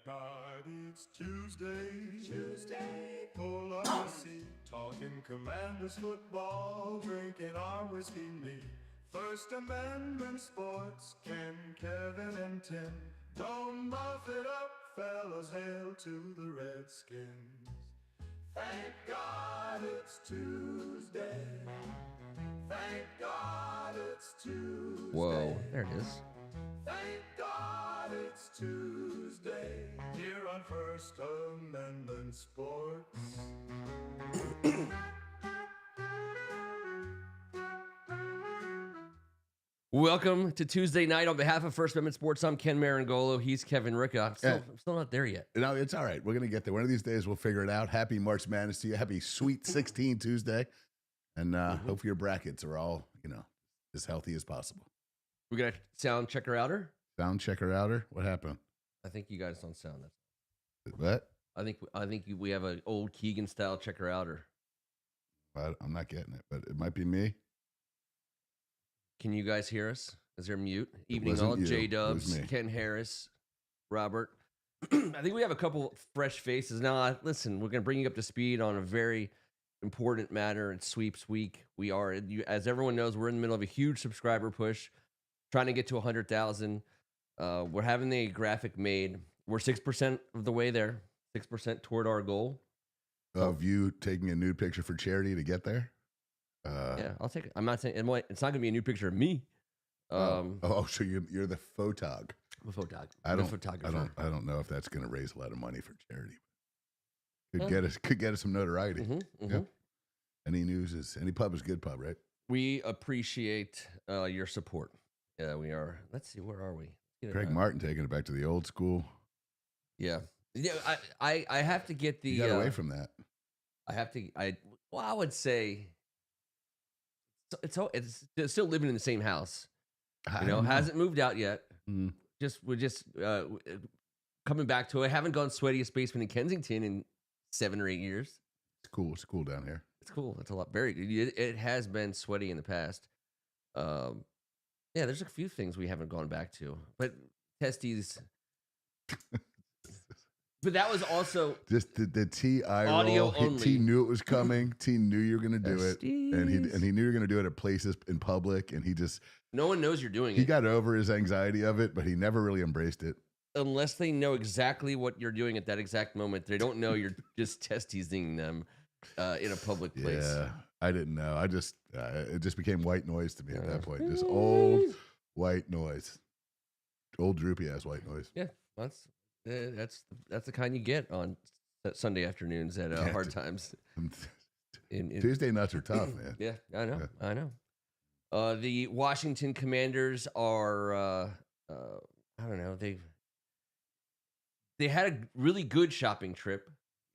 God, it's Tuesday, pull up a seat, talking Commanders football, drinking our whiskey neat. First Amendment sports, Ken, Kevin, and Tim. Don't muff it up, fellas, hail to the Redskins. Thank God it's Tuesday. Thank God it's Tuesday. Whoa, there it is. Thank God it's Tuesday. Here on First Amendment Sports. Welcome to Tuesday night. On behalf of First Amendment Sports, I'm Ken Meringolo. He's Kevin Ricca. I'm still not there yet. No, it's all right. We're going to get there. One of these days, we'll figure it out. Happy March Madness to you. Happy Sweet 16 Tuesday. And hope your brackets are all, as healthy as possible. We got a sound checker outer? Sound checker outer? What happened? I think you guys don't sound that. What? I think we have an old Keegan style checker outer. I'm not getting it, but it might be me. Can you guys hear us? Is there mute? Evening all, J-Dubs, Ken Harris, Robert. I think we have a couple fresh faces. Now, listen, we're going to bring you up to speed on a very important matter. It's sweeps week. We are, as everyone knows, we're in the middle of a huge subscriber push, trying to get to 100,000. We're having the graphic made. We're 6% of the way there, 6% toward our goal. Of you taking a nude picture for charity to get there? Yeah, I'll take it. I'm not saying it's not going to be a new picture of me. So you're the photog. I'm a photog. I don't know if that's going to raise a lot of money for charity. Could get us some notoriety. Mm-hmm. Yeah. Any pub is good pub, right? We appreciate your support. Yeah, we are. Let's see, where are we? Craig Martin taking it back to the old school. Yeah. I have to get the. You got away from that. I would say it's still living in the same house. Hasn't moved out yet. Mm. We're just coming back to it. I haven't gone sweatiest basement in Kensington in 7 or 8 years. It's cool. It's cool down here. It's cool. It's a lot. It has been sweaty in the past. Yeah, there's a few things we haven't gone back to, but testes. But that was also just the T audio roll. only. T knew it was coming. T knew you were going to do it, and he knew you were going to do it at places in public, and he just no one knows you're doing it. He got over his anxiety of it, but he never really embraced it. Unless they know exactly what you're doing at that exact moment, they don't know you're just testing them in a public place. Yeah, I didn't know. It just became white noise to me at that point. Just old white noise, old droopy ass white noise. Yeah, that's the kind you get on Sunday afternoons at hard times. Tuesday nuts are tough, man. Yeah, I know. The Washington Commanders are I don't know, they had a really good shopping trip.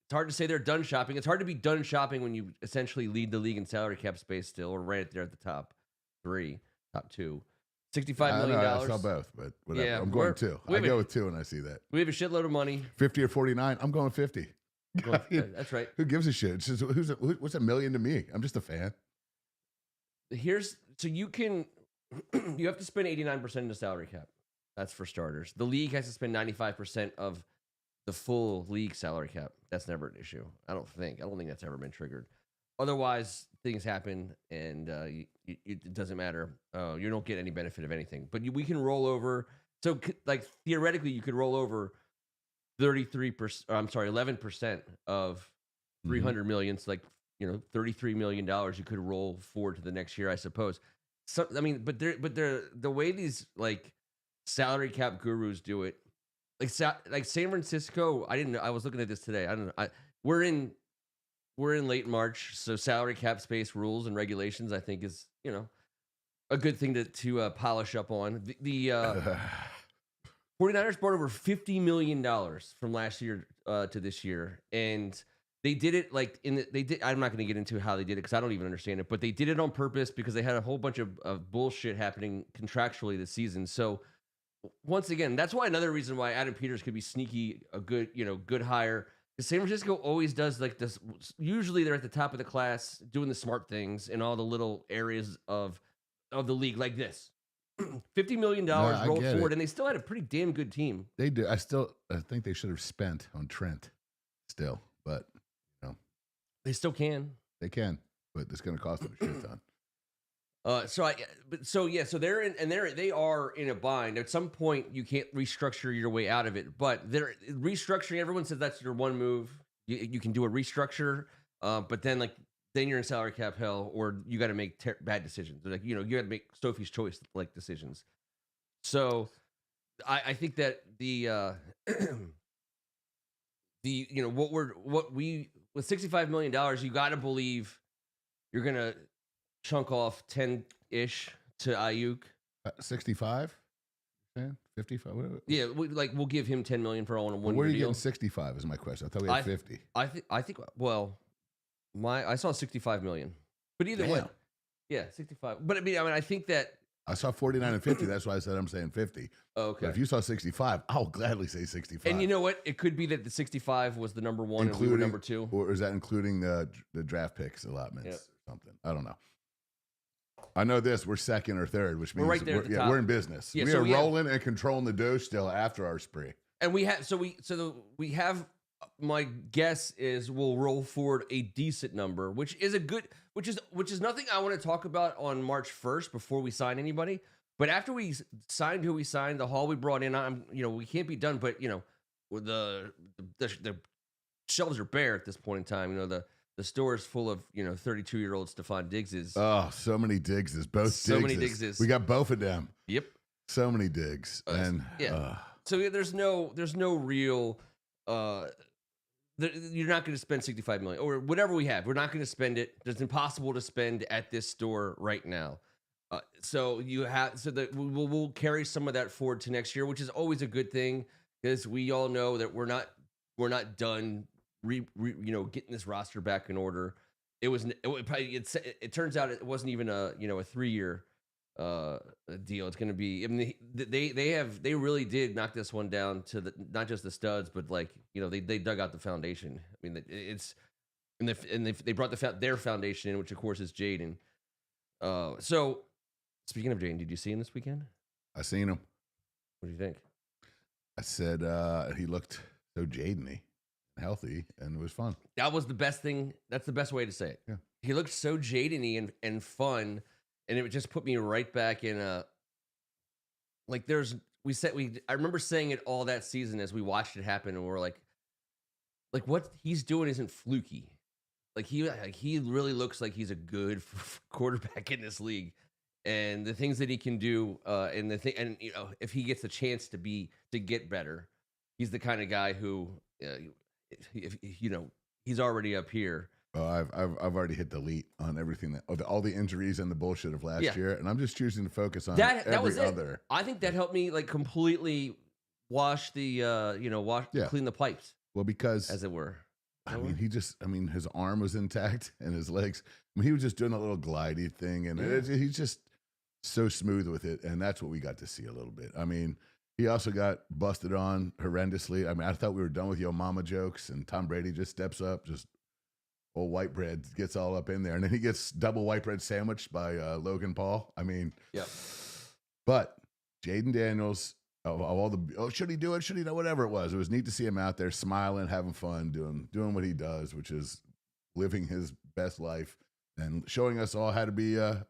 It's hard to say they're done shopping. It's hard to be done shopping when you essentially lead the league in salary cap space still, or right there at the top two. $65 million. I saw both, but whatever. Yeah, I'm going 2. I go with 2 when I see that. We have a shitload of money. 50 or 49. I'm going 50. That's right. Who gives a shit? It's just, what's $1 million to me? I'm just a fan. You have to spend 89% of the salary cap. That's for starters. The league has to spend 95% of the full league salary cap. That's never an issue. I don't think that's ever been triggered. Otherwise, things happen, and it doesn't matter. You don't get any benefit of anything. But we can roll over. So, like theoretically, you could roll over 33%. I'm sorry, 11% of $300 million. So, like $33 million. You could roll forward to the next year, I suppose. So, I mean, but the way these like salary cap gurus do it, like San Francisco. I didn't know. I was looking at this today. I don't know. We're in late March, so salary cap space rules and regulations, I think, is a good thing to polish up on. The 49ers brought over $50 million from last year to this year, and they did it I'm not going to get into how they did it because I don't even understand it, but they did it on purpose because they had a whole bunch of bullshit happening contractually this season. So once again, that's why another reason why Adam Peters could be sneaky, a good hire. San Francisco always does like this. Usually they're at the top of the class doing the smart things in all the little areas of the league like this. $50 million I rolled get forward, it. and they still had a pretty damn good team. They do. I think they should have spent on Trent still, but They still can. they can, but it's going to cost them a shit ton. So they're in, and they are in a bind. At some point, you can't restructure your way out of it, but they're restructuring. Everyone says that's your one move. You can do a restructure, but then you're in salary cap hell, or you got to make bad decisions. You got to make Sophie's choice decisions. So I think that the with $65 million, you got to believe you're gonna chunk off 10-ish to Ayuk. 65, 55. Yeah, we'll give him $10 million for all in a one. Where are you deal. getting 65? Is my question. I thought we had 50. I think. Well, I saw 65 million, but either way, yeah, 65. But I mean, I think that I saw 49 and 50. That's why I said I'm saying 50. Oh, okay. But if you saw 65, I'll gladly say 65. And you know what? It could be that the 65 was the number one and we were number two. Or is that including the draft picks allotments or something? I don't know. I know this. We're second or third, which means we're right there at the top. We're in business. Yeah, we are rolling and controlling the dough still after our spree. And we have we have. My guess is we'll roll forward a decent number, which is nothing I want to talk about on March 1st before we sign anybody. But after we signed who we signed, the haul we brought in, we can't be done. But the shelves are bare at this point in time. The store is full of 32-year-old Stephon Diggses. Oh, so many Diggses, many Diggses. We got both of them. Yep, so many Diggs, and So there's no real. You're not going to spend $65 million or whatever we have. We're not going to spend it. It's impossible to spend at this store right now. So we'll carry some of that forward to next year, which is always a good thing because we all know that we're not done. Getting this roster back in order. It turns out it wasn't even a 3-year deal. It's going to be. I mean, they really did knock this one down to not just the studs, but they dug out the foundation. I mean, they brought their foundation in, which of course is Jaden. So speaking of Jaden, did you see him this weekend? I seen him. What do you think? I said he looked so Jaden-y, healthy, and it was fun. That was the best thing. That's the best way to say it. Yeah. He looked so Jaden-y and fun. And it just put me right back in I remember saying it all that season as we watched it happen, and we're like what he's doing isn't fluky. He really looks like he's a good quarterback in this league, and the things that he can do, if he gets the chance to get better, he's the kind of guy who, he's already up here. Well, I've already hit delete on everything all the injuries and the bullshit of last year, and I'm just choosing to focus on that was other. I think that helped me completely wash the clean the pipes. Well, because as it were. His arm was intact and his legs. He was just doing a little glidey thing, and he's just so smooth with it, and that's what we got to see a little bit. I mean, he also got busted on horrendously. I mean, I thought we were done with Yo Mama jokes, and Tom Brady just steps up, just. Old white bread gets all up in there, and then he gets double white bread sandwiched by Logan Paul. I mean, yeah. But Jaden Daniels, of all should he do it? Should he know? Whatever it was neat to see him out there smiling, having fun, doing what he does, which is living his best life and showing us all how to be a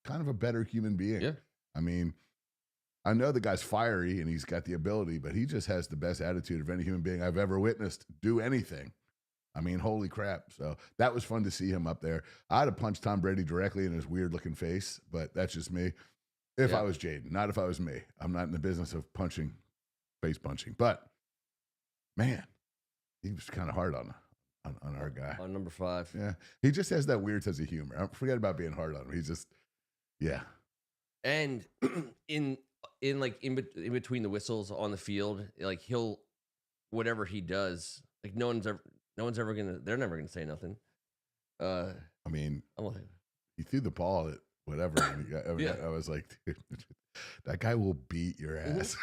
kind of a better human being. Yeah. I mean, I know the guy's fiery and he's got the ability, but he just has the best attitude of any human being I've ever witnessed do anything. I mean, holy crap. So that was fun to see him up there. I'd have punched Tom Brady directly in his weird looking face, but that's just me. If I was Jaden, not if I was me. I'm not in the business of face punching. But man, he was kind of hard on our guy. On number 5. Yeah. He just has that weird sense of humor. Forget about being hard on him. He's just, yeah. And in between the whistles on the field, he'll, whatever he does, they're never gonna say nothing. I mean, he threw the ball at whatever. I was like, dude, that guy will beat your ass.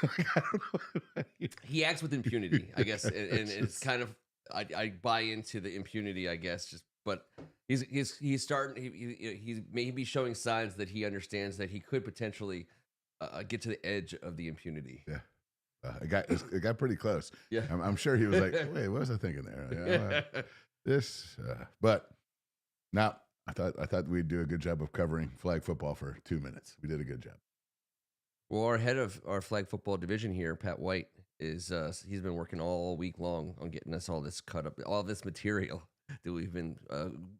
He acts with impunity, I guess, and it's kind of I buy into the impunity, I guess. But he's starting. He may be showing signs that he understands that he could potentially get to the edge of the impunity. Yeah. It got pretty close. Yeah. I'm sure he was like, wait, what was I thinking there? But now I thought we'd do a good job of covering flag football for 2 minutes. We did a good job. Well, our head of our flag football division here, Pat White, is he's been working all week long on getting us all this cut up, all this material that we've been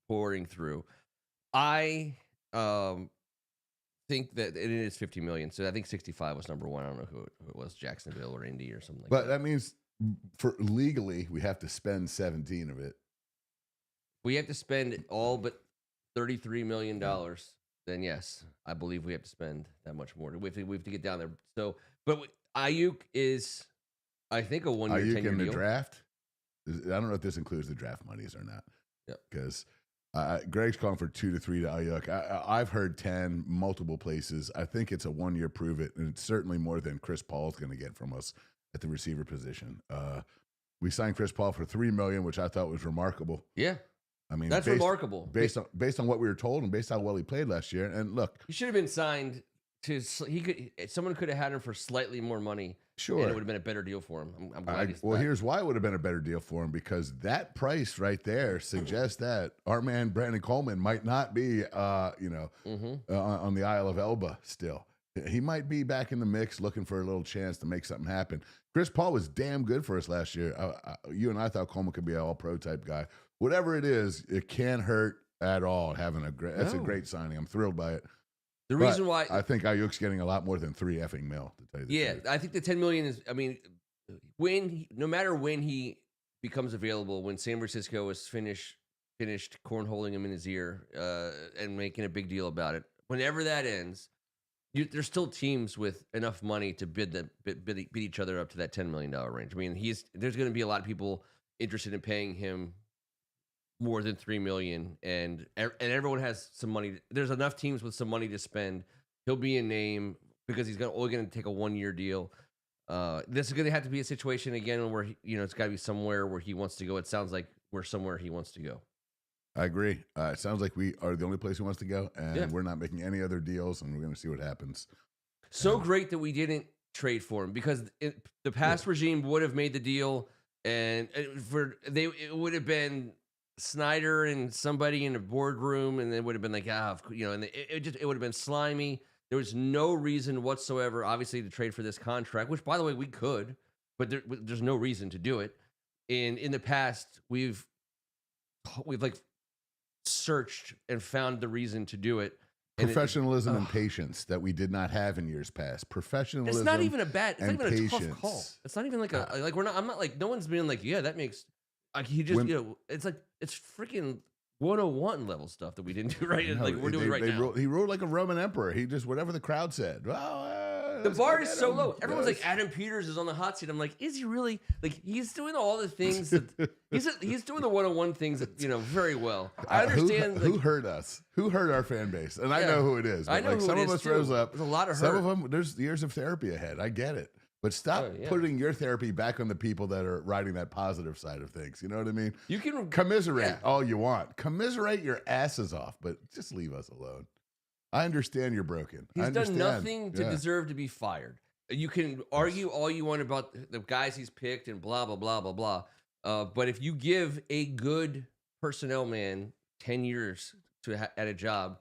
pouring through. I think that it is 50 million. So I think 65 was number one. I don't know who it was, Jacksonville or Indy or something like that. But that means for legally we have to spend 17 of it. We have to spend all but $33 million. Then yes, I believe we have to spend that much more. We have to get down there. So, but Ayuk is, I think, a 1 year, 10-year deal. Ayuk in the draft. I don't know if this includes the draft monies or not. Yeah, because Greg's calling for 2 to 3 to Ayuk. I've heard 10 multiple places. I think it's a 1 year prove it, and it's certainly more than Chris Paul's going to get from us at the receiver position. We signed Chris Paul for $3 million, which I thought was remarkable. Yeah. I mean, that's remarkable based on what we were told and based on how well he played last year. And look, he should have been signed to. Someone could have had him for slightly more money. Sure, and it would have been a better deal for him. I'm glad he's back. Here's why it would have been a better deal for him, because that price right there suggests that our man Brandon Coleman might not be, on the Isle of Elba still. He might be back in the mix, looking for a little chance to make something happen. Chris Paul was damn good for us last year. You and I thought Coleman could be an all-pro type guy. Whatever it is, it can't hurt at all. That's a great signing. I'm thrilled by it. The reason why I think Ayuk's getting a lot more than $3 effing mil, to tell you the truth. I think the $10 million is. I mean, no matter when he becomes available, when San Francisco is finished cornholing him in his ear and making a big deal about it, whenever that ends, there's still teams with enough money to bid each other up to that $10 million range. I mean, there's going to be a lot of people interested in paying him more than $3 million, and everyone has some money. There's enough teams with some money to spend. He'll be a name because he's only going to take a 1 year deal. This is going to have to be a situation again where it's got to be somewhere where he wants to go. It sounds like we're somewhere he wants to go. I agree. It sounds like we are the only place he wants to go, and we're not making any other deals, and we're going to see what happens. So great that we didn't trade for him, because the past regime would have made the deal, and it would have been Snyder and somebody in a boardroom, and it would have been like, and it would have been slimy. There was no reason whatsoever, obviously, to trade for this contract, which, by the way, we could, but there's no reason to do it. And in the past, we've like searched and found the reason to do it. Professionalism and patience that we did not have in years past. Professionalism. It's not even it's not even patience. A tough call. It's not even like I'm not like, no one's been like, yeah, that makes. Like he just, it's like it's freaking 101 level stuff that we didn't do right. No, like we're doing right now. He ruled like a Roman emperor. He just whatever the crowd said. The bar is so low. Everyone's like, Adam Peters is on the hot seat. I'm like, is he really? Like he's doing all the things. He's doing the 101 things that very well. I understand. Who hurt us? Who hurt our fan base? And I know who it is. But I know who some it of is us too. rose up. There's a lot of hurt. Some of them. There's years of therapy ahead. I get it. But stop putting your therapy back on the people that are riding that positive side of things. You know what I mean? You can commiserate all you want. Commiserate your asses off, but just leave us alone. I understand you're broken. He's done nothing to deserve to be fired. You can argue all you want about the guys he's picked and blah, blah, blah, blah, blah. But if you give a good personnel man 10 years at a job,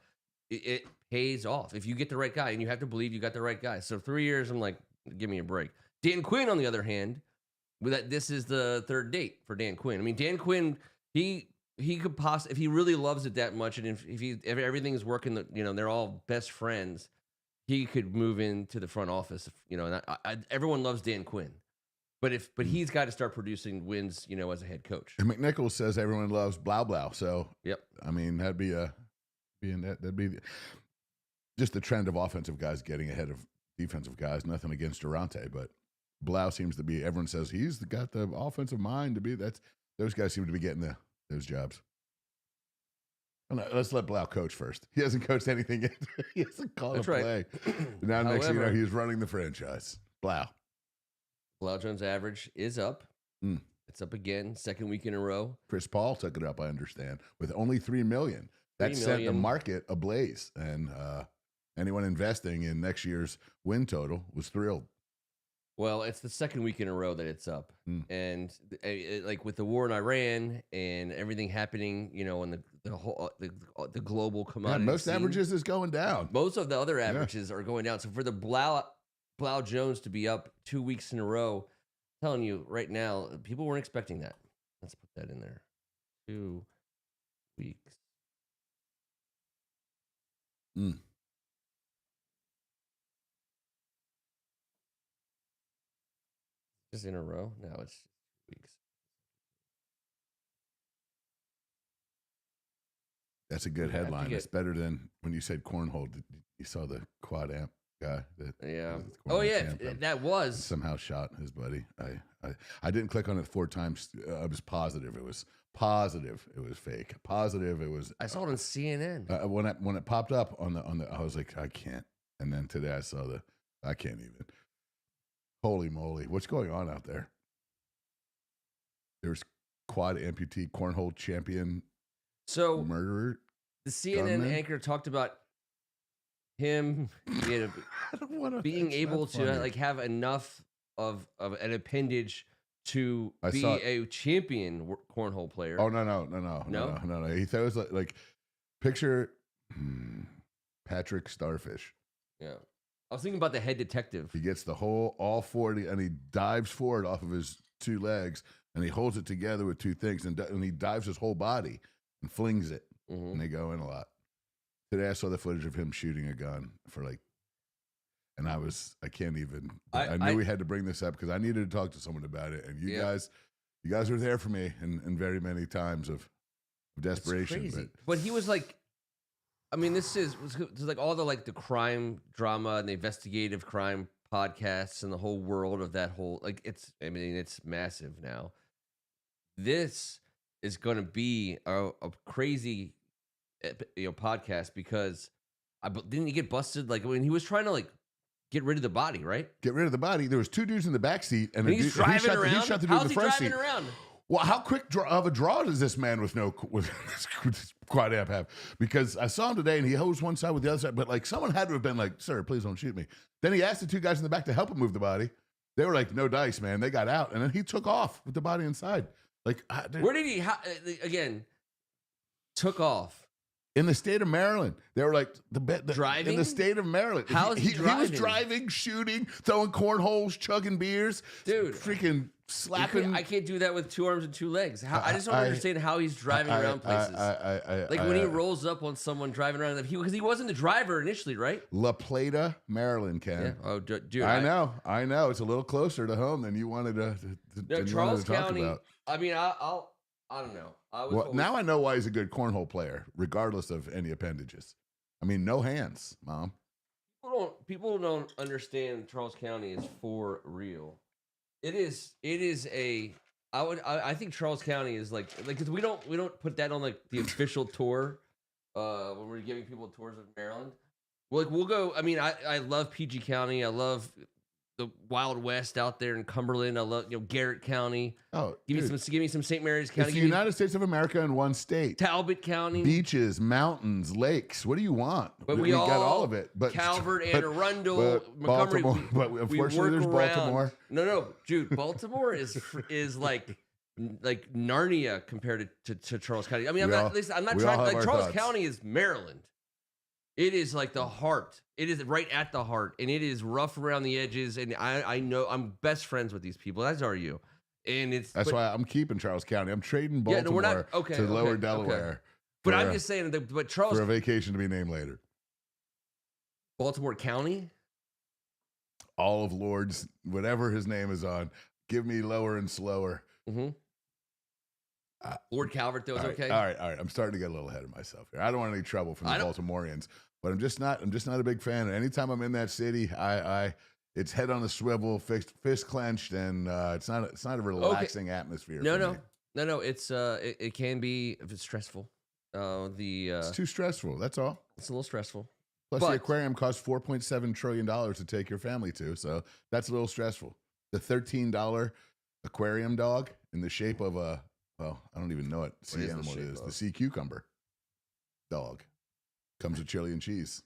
it pays off. If you get the right guy, and you have to believe you got the right guy. So 3 years, I'm like, give me a break. Dan Quinn, on the other hand, this is the third date for Dan Quinn. I mean, Dan Quinn, he could possibly, if he really loves it that much, and if everything is working, they're all best friends, he could move into the front office. And everyone loves Dan Quinn, but he's got to start producing wins, as a head coach. And McNichols says everyone loves blah blah. So yep, I mean that'd be just the trend of offensive guys getting ahead of defensive guys. Nothing against Durante, but Blau seems to be. Everyone says he's got the offensive mind to be. Those guys seem to be getting those jobs. Let's let Blau coach first. He hasn't coached anything yet. He hasn't called a play. Now, next thing you know, he's running the franchise. Blau Jones' average is up. It's up again, second week in a row. Chris Paul took it up, I understand, with only $3 million. That set the market ablaze, and anyone investing in next year's win total was thrilled. Well, it's the second week in a row that it's up, and like with the war in Iran and everything happening, and the whole the global commodity. Most scene, averages is going down. Most of the other averages are going down. So for the Blau Jones to be up 2 weeks in a row, I'm telling you right now, people weren't expecting that. Let's put that in there. 2 weeks. Just in a row? No, it's 2 weeks. That's a good headline. It's better than when you said cornhole. You saw the quad amp guy. Oh, yeah. That was. Somehow shot his buddy. I didn't click on it 4 times. I was positive. It was fake. Positive. It was. I saw it on CNN. When it popped up on the, I was like, I can't. And then today I saw I can't even. Holy moly. What's going on out there? There's quad amputee cornhole champion. So murderer. The CNN anchor talked about him being able to have enough of an appendage to be a champion cornhole player. Oh no. He thought it was like picture Patrick Starfish. Yeah. I was thinking about the head detective. He gets all 40, and he dives forward off of his 2 legs, and he holds it together with 2 things, and he dives his whole body and flings it, and they go in a lot. Today I saw the footage of him shooting a gun and I can't even. I knew we had to bring this up because I needed to talk to someone about it, and you guys were there for me in very many times of desperation. It's crazy. But he was like. I mean, this is like all the crime drama and the investigative crime podcasts and the whole world of that whole it's massive now. This is going to be a crazy podcast because didn't he get busted when he was trying to get rid of the body, right? Get rid of the body. There was 2 dudes in the back seat and he's driving around. He shot the dude in the front seat. How's he driving around? Well, how quick of a draw does this man with quad amp have? Because I saw him today, and he holds one side with the other side. But someone had to have been like, "Sir, please don't shoot me." Then he asked the 2 guys in the back to help him move the body. They were like, "No dice, man." They got out, and then he took off with the body inside. Where did he? Again, took off. In the state of Maryland, they were driving in the state of Maryland. How is he driving? He was driving, shooting, throwing cornholes, chugging beers, dude, freaking slapping. I can't do that with 2 arms and 2 legs. I just don't understand how he's driving around places. When he rolls up on someone driving around, because he wasn't the driver initially, right? La Plata, Maryland, Ken. Yeah. Oh, dude, I know. It's a little closer to home than you wanted to. Charles County. About. I mean, I don't know. Now I know why he's a good cornhole player, regardless of any appendages. I mean, no hands, Mom. People don't understand Charles County is for real. It is a. I think Charles County is because we don't put that on the official tour when we're giving people tours of Maryland. We'll go. I mean, I love PG County. I love the Wild West out there in Cumberland. I love Garrett County. Oh, give me some St. Mary's County. It's the United States of America in one state. Talbot County, beaches, mountains, lakes. What do you want? But we got all of it. But Calvert, Anne Arundel, Montgomery. But unfortunately, there's Baltimore. No, dude, Baltimore is like Narnia compared to Charles County. I mean, I'm not trying. Charles County is Maryland. It is the heart. It is right at the heart, and it is rough around the edges. And I know I'm best friends with these people, as are you. And that's why I'm keeping Charles County. I'm trading Baltimore to Lower Delaware. Okay. But I'm just saying but Charles for a vacation to be named later. Baltimore County, all of Lord's, whatever his name is on. Give me Lower and Slower. Mm-hmm. Lord Calvert, though, is okay. All right. I'm starting to get a little ahead of myself here. I don't want any trouble from the Baltimoreans, but I'm just not a big fan. Anytime I'm in that city, it's head on a swivel, fist clenched, and it's not a relaxing atmosphere. No. It can be if it's stressful. It's too stressful. That's all. It's a little stressful. Plus, the aquarium costs $4.7 trillion to take your family to, so that's a little stressful. The $13 aquarium dog in the shape of a. Well, I don't even know what sea animal it is. The sea cucumber dog comes with chili and cheese.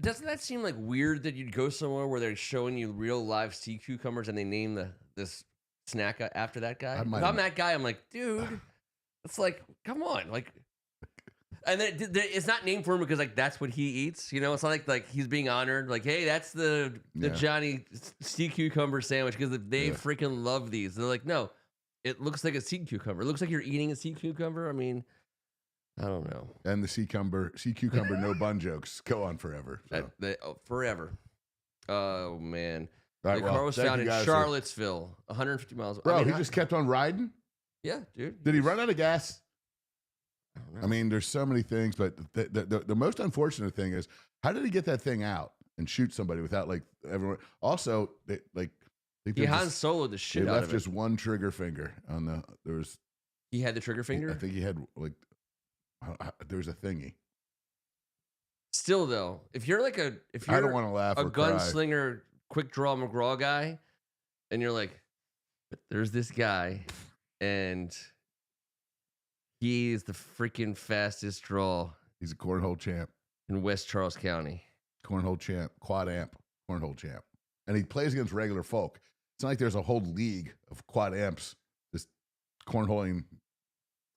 Doesn't that seem like weird that you'd go somewhere where they're showing you real live sea cucumbers and they name this snack after that guy? If I'm that guy, I'm like, dude, it's like, come on, like. And then it's not named for him because like that's what he eats, you know. It's not like he's being honored. Like, hey, that's the Johnny sea cucumber sandwich because they freaking love these. They're like, no, it looks like a sea cucumber. It looks like you're eating a sea cucumber. I mean, I don't know. And the sea cucumber no bun jokes go on forever. So. Forever. Oh man, Right, the car was found in Charlottesville, 150 miles. Bro, he just kept on riding. Yeah, dude. Did he run out of gas? I don't know. I mean, there's so many things, but the most unfortunate thing is how did he get that thing out and shoot somebody without like everyone? Also, he Han soloed the shit out of it. They left just one trigger finger on the. There was. He had the trigger finger. I think he had like. There was a thingy. Still though, if you're I don't want to laugh. A gunslinger, quick draw McGraw guy, and you're like, but there's this guy, and he is the freaking fastest draw. He's a cornhole champ in West Charles County. Cornhole champ, quad amp, cornhole champ, and he plays against regular folk. It's not like there's a whole league of quad amps just cornholing.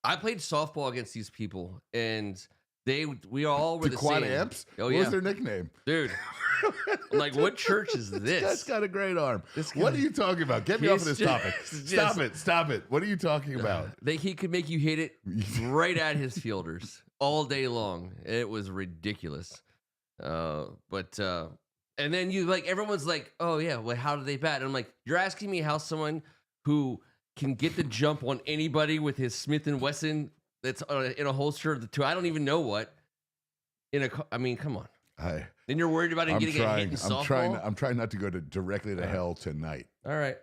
I played softball against these people, and we all were the quad same. amps. Oh what yeah, was their nickname, dude? I'm like, what church is this? That's got a great arm. What are you talking about? Get me off of this topic. Stop it. What are you talking about? He could make you hit it right at his fielders all day long. It was ridiculous. And then everyone's like, oh yeah, well, how do they bat? And I'm like, you're asking me how someone who can get the jump on anybody with his Smith & Wesson that's in a holster of the two, I don't even know what. I mean, come on. Then you're worried about him getting a hit in softball? I'm trying not to go directly to hell tonight. All right.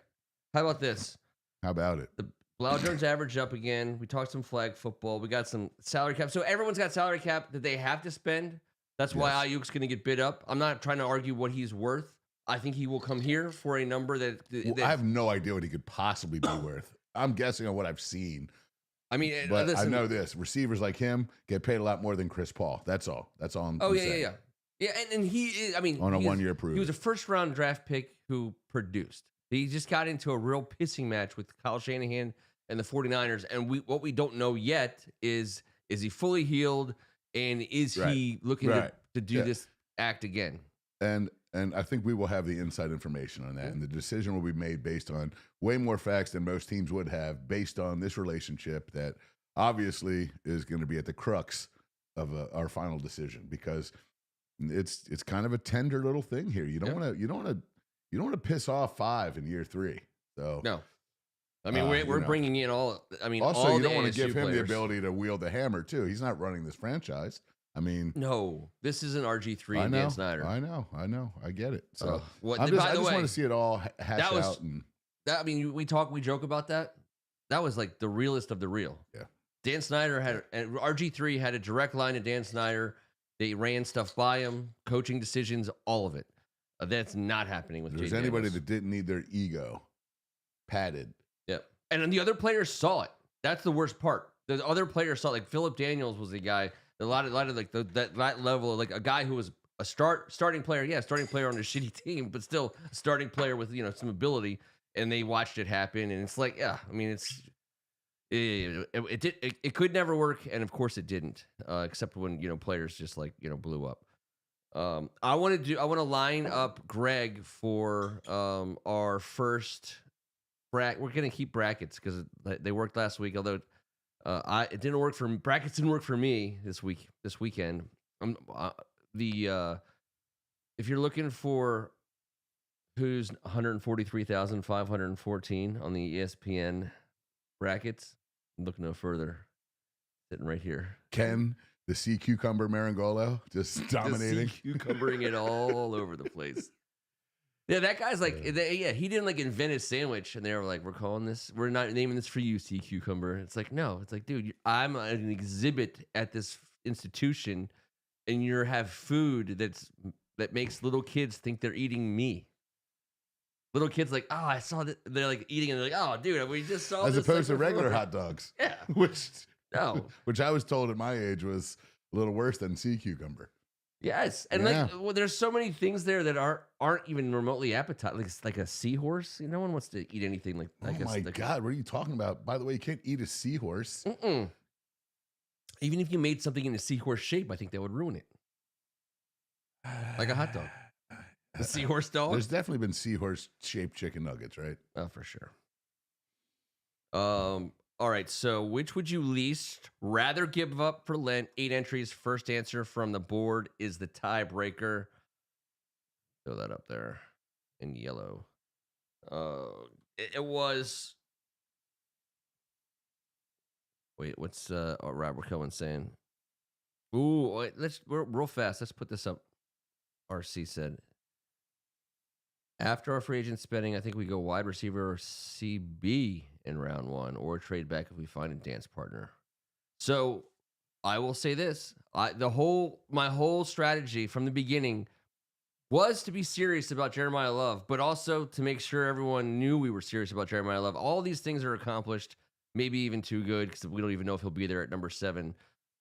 How about this? How about it? The Blau Jones average up again. We talked some flag football. We got some salary cap. So everyone's got salary cap that they have to spend. That's why Ayuk's going to get bid up. I'm not trying to argue what he's worth. I think he will come here for a number that I have no idea what he could possibly be worth. I'm guessing on what I've seen. I mean, but listen, I know this: receivers like him get paid a lot more than Chris Paul. That's all. That's all. I'm saying. Yeah. And he is. I mean, on a 1 year prove. He was a first-round draft pick who produced. He just got into a real pissing match with Kyle Shanahan and the 49ers. And what we don't know yet is he fully healed, and is he looking to do this act again? And I think we will have the inside information on that. And the decision will be made based on way more facts than most teams would have, based on this relationship that obviously is going to be at the crux of our final decision, because it's kind of a tender little thing here. You don't want to piss off 5 in year 3. So no. I mean, we're bringing in all. I mean, also all you don't want to give him players. the ability to wield the hammer too. He's not running this franchise. I mean, no, this is an RG3 and Dan Snyder. I know. I get it. So I just want to see it all hash out. I mean, we joke about that. That was like the realest of the real. Yeah. Dan Snyder and RG3 had a direct line to Dan Snyder. They ran stuff by him, coaching decisions, all of it. That's not happening with There's anybody that didn't need their ego padded. Yep. And then the other players saw it. That's the worst part. The other players saw it. Like Phillip Daniels was the guy. A lot of like that level of like a guy who was a starting player. Starting player on a shitty team, but still a starting player with some ability. And they watched it happen, and it's like, I mean, it could never work, and of course it didn't, except when players just like blew up. I want to line up Greg for our first bracket. We're gonna keep brackets because they worked last week, although it didn't work for brackets. Didn't work for me this weekend. If you're looking for who's 143,514 on the ESPN brackets, look no further. Sitting right here, Ken, the sea cucumber Meringolo, just dominating, cucumbering it all over the place. Yeah, that guy's like, he didn't like invent his sandwich, and they were like, we're not naming this for you, sea cucumber. It's like, no, it's like, dude, I'm an exhibit at this institution, and you have food that makes little kids think they're eating me. Little kids like, I saw that they're like eating, and they're like, oh, dude, we just saw as this opposed to regular hot dogs. Yeah, which I was told at my age was a little worse than sea cucumber. Yes, and well, there's so many things there that aren't even remotely appetizing. Like a seahorse. No one wants to eat anything like. Oh my God, what are you talking about? By the way, you can't eat a seahorse. Even if you made something in a seahorse shape, I think that would ruin it. Like a hot dog. A seahorse dog? There's definitely been seahorse-shaped chicken nuggets, right? Oh, for sure. All right, so which would you least rather give up for Lent? 8 entries. First answer from the board is the tiebreaker. Throw that up there in yellow. It was... Wait, what's Robert Cohen saying? Ooh, wait, we're real fast. Let's put this up. RC said, after our free agent spending, I think we go wide receiver CB in round 1 or trade back if we find a dance partner. So I will say this. My whole strategy from the beginning was to be serious about Jeremiah Love, but also to make sure everyone knew we were serious about Jeremiah Love. All these things are accomplished, maybe even too good because we don't even know if he'll be there at number 7.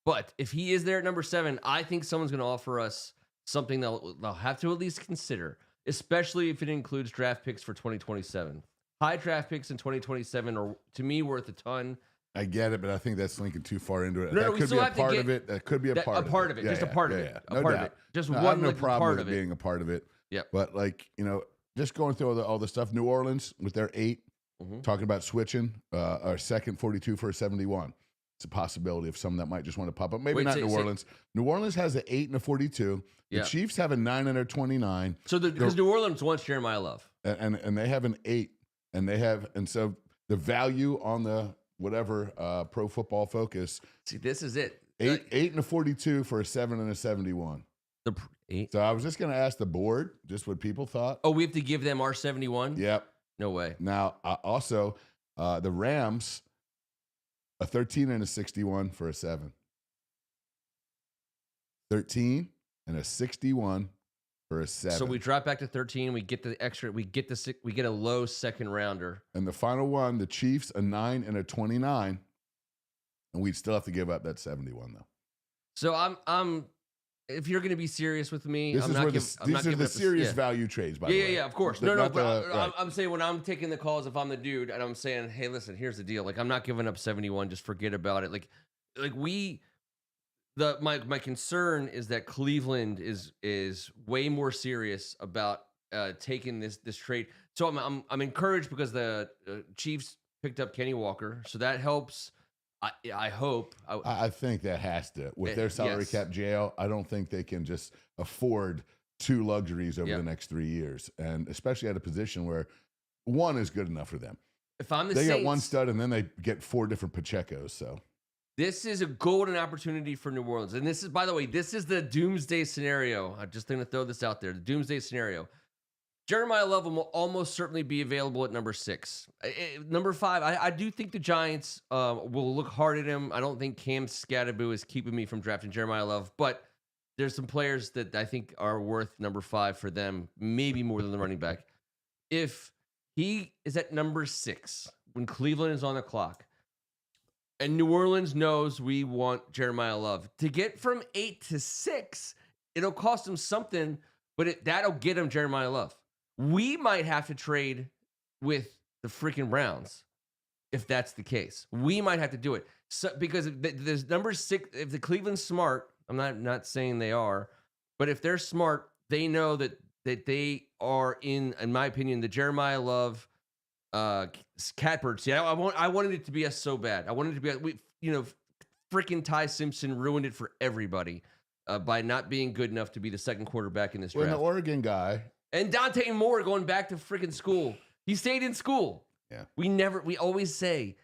But if he is there at number 7, I think someone's going to offer us something they'll have to at least consider, especially if it includes draft picks for 2027. High draft picks in 2027 are, to me, worth a ton. I get it, but I think that's linking too far into it. No, that we could still be a have to part get of it. That could be a part of it. A part of it. Just a part of it. A part of it. Just one I have no little problem part with of it it. being a part of it. Yeah. But just going through all the stuff. New Orleans with their 8, talking about switching our second 42 for a 71. It's a possibility of someone that might just want to pop up. Maybe not New Orleans. New Orleans has an 8 and a 42. The Chiefs have a 9 and a 29. So because New Orleans wants Jeremiah Love, and they have an 8, and so the value on the whatever Pro Football Focus. See, this is it. 8 and a 42 for a 7 and a 71. The 8. So I was just going to ask the board just what people thought. Oh, we have to give them our 71. Yep. No way. Now also the Rams, a 13 and a 61 for a 7. 13 and a 61 for a 7. So we drop back to 13. We get the extra. We get a low second rounder. And the final one, the Chiefs, a 9 and a 29, and we'd still have to give up that 71 though. So I'm. If you're going to be serious with me, these are the serious value trades. By the way, yeah, of course. Right. I'm saying when I'm taking the calls, if I'm the dude, and I'm saying, hey, listen, here's the deal. Like, I'm not giving up 71. Just forget about it. My concern is that Cleveland is way more serious about taking this trade. So I'm encouraged because the Chiefs picked up Kenny Walker, so that helps. I hope. I think that has to. With their salary cap jail, I don't think they can just afford 2 luxuries over the next 3 years, and especially at a position where 1 is good enough for them. If I'm the Saints, Saints, get 1 stud, and then they get 4 different Pachecos. So this is a golden opportunity for New Orleans, and this is, by the way, this is the doomsday scenario. I'm just going to throw this out there. The doomsday scenario. Jeremiah Love will almost certainly be available at number 6. Number 5, I do think the Giants will look hard at him. I don't think Cam Scatterboo is keeping me from drafting Jeremiah Love, but there's some players that I think are worth number 5 for them, maybe more than the running back. If he is at number 6 when Cleveland is on the clock, and New Orleans knows we want Jeremiah Love, to get from 8 to 6, it'll cost him something, but that'll get him Jeremiah Love. We might have to trade with the freaking Browns if that's the case. We might have to do it. So, because there's number 6, if the Cleveland's smart, I'm not saying they are, but if they're smart, they know that they are in my opinion, the Jeremiah Love catbird. See, I wanted it to be us so bad. I wanted it to be freaking Ty Simpson ruined it for everybody by not being good enough to be the second quarterback in this draft. Well, the Oregon guy. And Dante Moore going back to freaking school. He stayed in school. Yeah. We always say,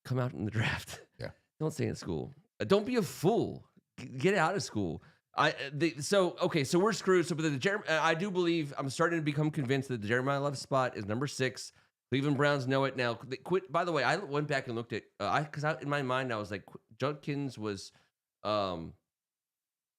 come out in the draft. Yeah. Don't stay in school. Don't be a fool. Get out of school. So we're screwed. So, but I do believe, I'm starting to become convinced that the Jeremiah Love spot is number 6. Cleveland Browns know it now. By the way, I went back and looked at, because in my mind, I was like, Judkins was, a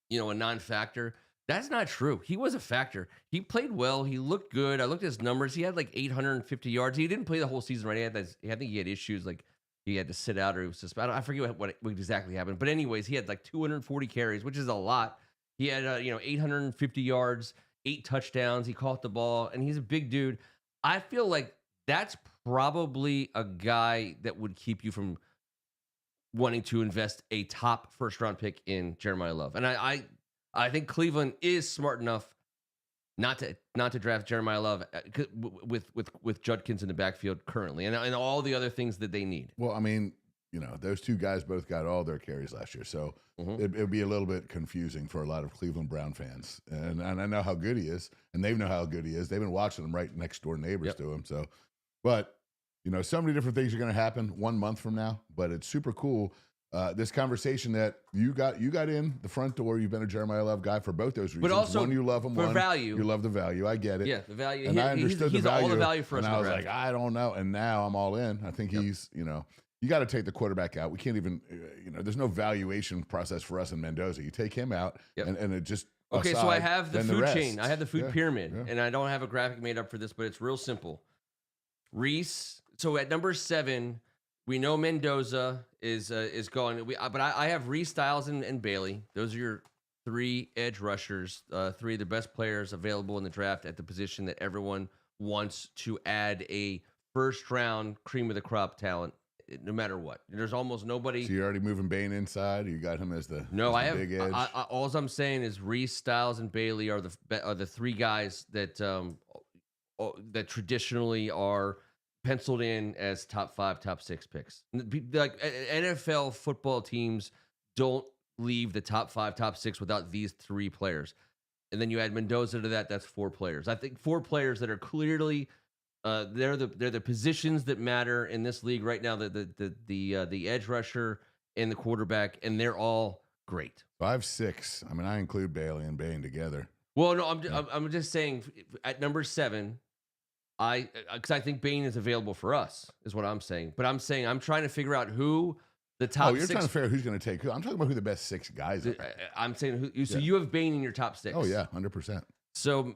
non-factor. That's not true. He was a factor. He played well. He looked good. I looked at his numbers. He had like 850 yards. He didn't play the whole season, right? I think he had issues, like he had to sit out or he was suspended. I forget what exactly happened. But anyways, he had like 240 carries, which is a lot. He had 850 yards, 8 touchdowns. He caught the ball, and he's a big dude. I feel like that's probably a guy that would keep you from wanting to invest a top first-round pick in Jeremiah Love. And I think Cleveland is smart enough not to draft Jeremiah Love with Judkins in the backfield currently, and all the other things that they need. Well, I mean, those two guys both got all their carries last year, so it'd be a little bit confusing for a lot of Cleveland Brown fans. And I know how good he is, and they know how good he is. They've been watching him right next door neighbors to him. So, but so many different things are going to happen 1 month from now. But it's super cool. This conversation that you got in the front door. You've been a Jeremiah Love guy for both those reasons. But also, one, you love him. For one, value. You love the value. I get it. Yeah, the value. And I understood the value. He's all the value for us. And I was like, I don't know. And now I'm all in. I think he's, you got to take the quarterback out. We can't even, there's no valuation process for us in Mendoza. You take him out, and it just okay. Aside, so I have the food chain. I have the food pyramid, yeah. and I don't have a graphic made up for this, but it's real simple. Reese. So at number 7, we know Mendoza is going. But I have Reese, Styles, and Bailey. Those are your 3 edge rushers, 3 of the best players available in the draft at the position that everyone wants to add a first round cream of the crop talent. No matter what, there's almost nobody. So you're already moving Bain inside. You got him as the big edge. All I'm saying is Reese, Styles, and Bailey are the 3 guys that traditionally are penciled in as top 5, top 6 picks. Like NFL football teams don't leave the top 5, top 6 without these 3 players, and then you add Mendoza to that. That's 4 players. I think 4 players that are clearly. They're the positions that matter in this league right now. The edge rusher and the quarterback, and they're all great. 5, 6. I mean, I include Bailey and Bain together. Well, no, I'm just saying at number 7, because I think Bain is available for us, is what I'm saying. But I'm saying I'm trying to figure out who the top. Oh, you're trying to figure out who's going to take who. I'm talking about who the best 6 guys are. I'm saying who. So you have Bain in your top 6. Oh yeah, 100%. So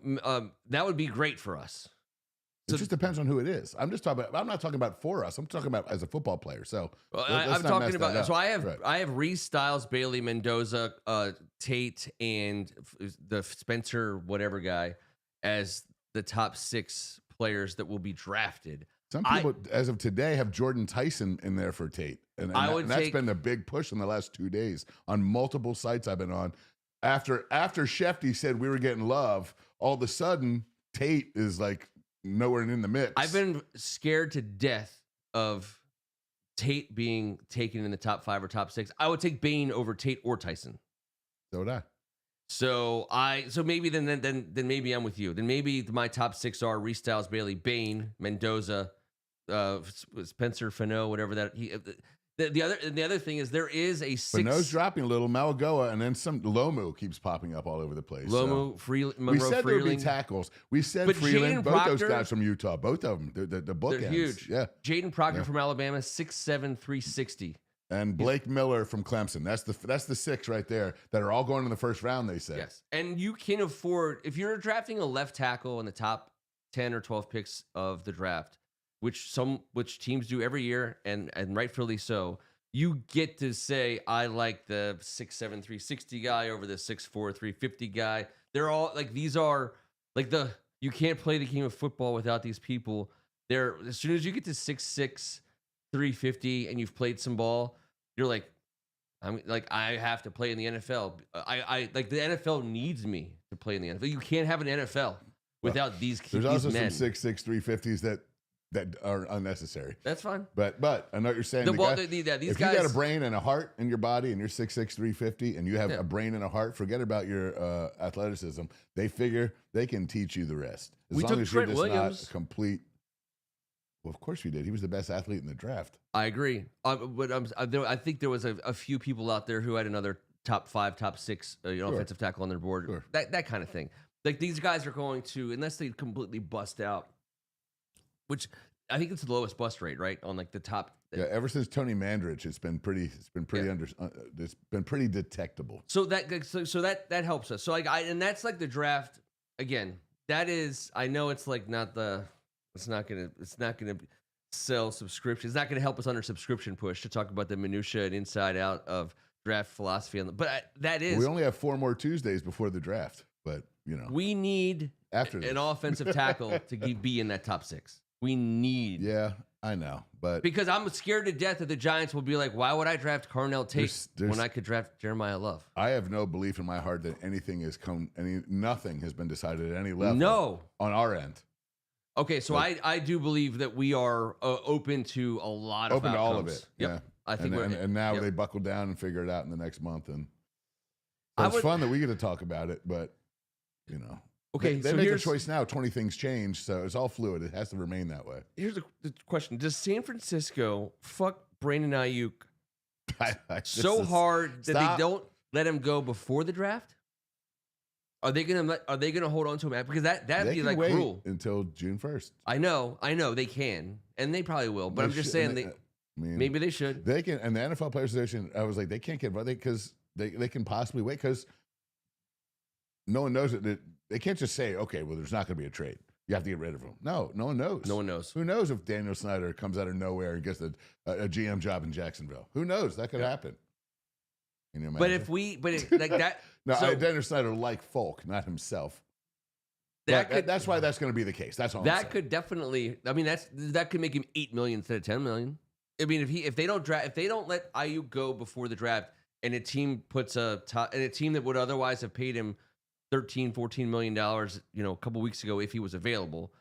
that would be great for us. It just depends on who it is. I'm not talking about for us. I'm talking about as a football player. So I'm talking about. So I have Reese, Styles, Bailey, Mendoza, Tate, and the Spencer whatever guy as the top 6 players that will be drafted. Some people, as of today, have Jordan Tyson in there for Tate, and that's been the big push in the last 2 days on multiple sites I've been on. After Shefty said we were getting Love, all of a sudden Tate is like nowhere in the mix. I've been scared to death of Tate being taken in the top 5 or top 6. I would take Bain over Tate or Tyson. So would I. So maybe then maybe I'm with you. Then maybe my top 6 are Reese, Styles, Bailey, Bain, Mendoza, Spencer, Fano, whatever that he. The other thing is there is a 6. Fano's dropping a little. Malagoa, and then some Lomu keeps popping up all over the place. Lomu, we said there would be tackles. We said Freeland, both those guys from Utah, both of them. The bookends. They're huge. Yeah. Jaden Proctor from Alabama, 6'7", 360. And Blake Miller from Clemson. That's the 6 right there that are all going in the first round, they say. Yes. And you can afford, if you're drafting a left tackle in the top 10 or 12 picks of the draft, which teams do every year, and rightfully so, you get to say, I like the 6'7", 360 guy over the 6'4", 350 guy. They're all like, these are like you can't play the game of football without these people. As soon as you get to 6'6", 350 and you've played some ball, you're like, I have to play in the NFL. I like the NFL needs me to play in the NFL. You can't have an NFL without these men. There's also some 6'6", 350s that are unnecessary. That's fine. But I know what you're saying. These if guys, you got a brain and a heart in your body and you're 6'6", 350 and you have a brain and a heart, forget about your athleticism. They figure they can teach you the rest. We took Trent Williams. Not complete. Well, of course we did. He was the best athlete in the draft. I agree. But I think there was a few people out there who had another top 5, top 6 offensive tackle on their board. Sure. That kind of thing. Like these guys are going to, unless they completely bust out, which I think it's the lowest bust rate, right? On like the top. Yeah, ever since Tony Mandrich, it's been pretty detectable. So that helps us. So and that's like the draft again. That is, I know it's like it's not gonna sell subscriptions. It's not gonna help us on our subscription push to talk about the minutia and inside out of draft philosophy on the, but that is We only have 4 more Tuesdays before the draft, but we need after an offensive tackle to be in that top 6. We need. Yeah, I know, but Because I'm scared to death that the Giants will be like, why would I draft Carnell Tate when I could draft Jeremiah Love? I have no belief in my heart that nothing has been decided at any level. No. On our end. Okay, so I do believe that we are open to a lot of Open to all of outcomes. it. Yep. Yeah. I think and now yep. they buckle down and figure it out in the next month. And so it's fun that we get to talk about it, but okay, they so make a choice now. 20 things change, so it's all fluid. It has to remain that way. Here's the question: does San Francisco fuck Brandon Ayuk hard that they don't let him go before the draft? Are they gonna hold on to him because that'd be like wait cruel until June 1st? I know they can, and they probably will. But I'm just saying maybe they should. They can, and the NFL Players Association. I was like, they can't get because they can possibly wait because no one knows it. They can't just say, okay, well, there's not going to be a trade. You have to get rid of him. No one knows. No one knows. Who knows if Daniel Snyder comes out of nowhere and gets a GM job in Jacksonville? Who knows? That could happen. Can you imagine? Like that. No, Daniel Snyder like Folk, not himself. That's why that's going to be the case. That's all. That could definitely. I mean, that could make him $8 million instead of $10 million. I mean, if they don't let Ayuk go before the draft, and a team puts a team that would otherwise have paid him $13-14 million, a couple weeks ago if he was available,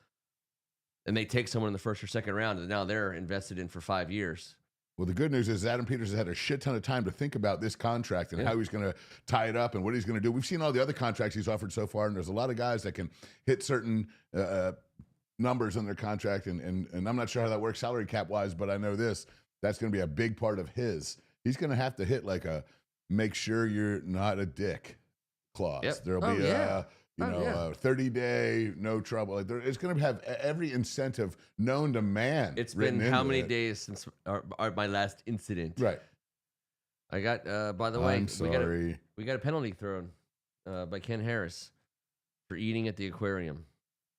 and they take someone in the first or second round, and now they're invested in for 5 years. Well, the good news is Adam Peters has had a shit ton of time to think about this contract and how he's going to tie it up and what he's going to do. We've seen all the other contracts he's offered so far, and there's a lot of guys that can hit certain numbers on their contract, and I'm not sure how that works salary cap wise, but I know that's going to be a big part of his. He's going to have to hit like a make sure you're not a dick clause. Yep. There'll be a 30-day no trouble. Like it's going to have every incentive known to man. It's been how many days since my last incident? Right. I got. By the way, I'm sorry. We got a penalty thrown by Ken Harris for eating at the aquarium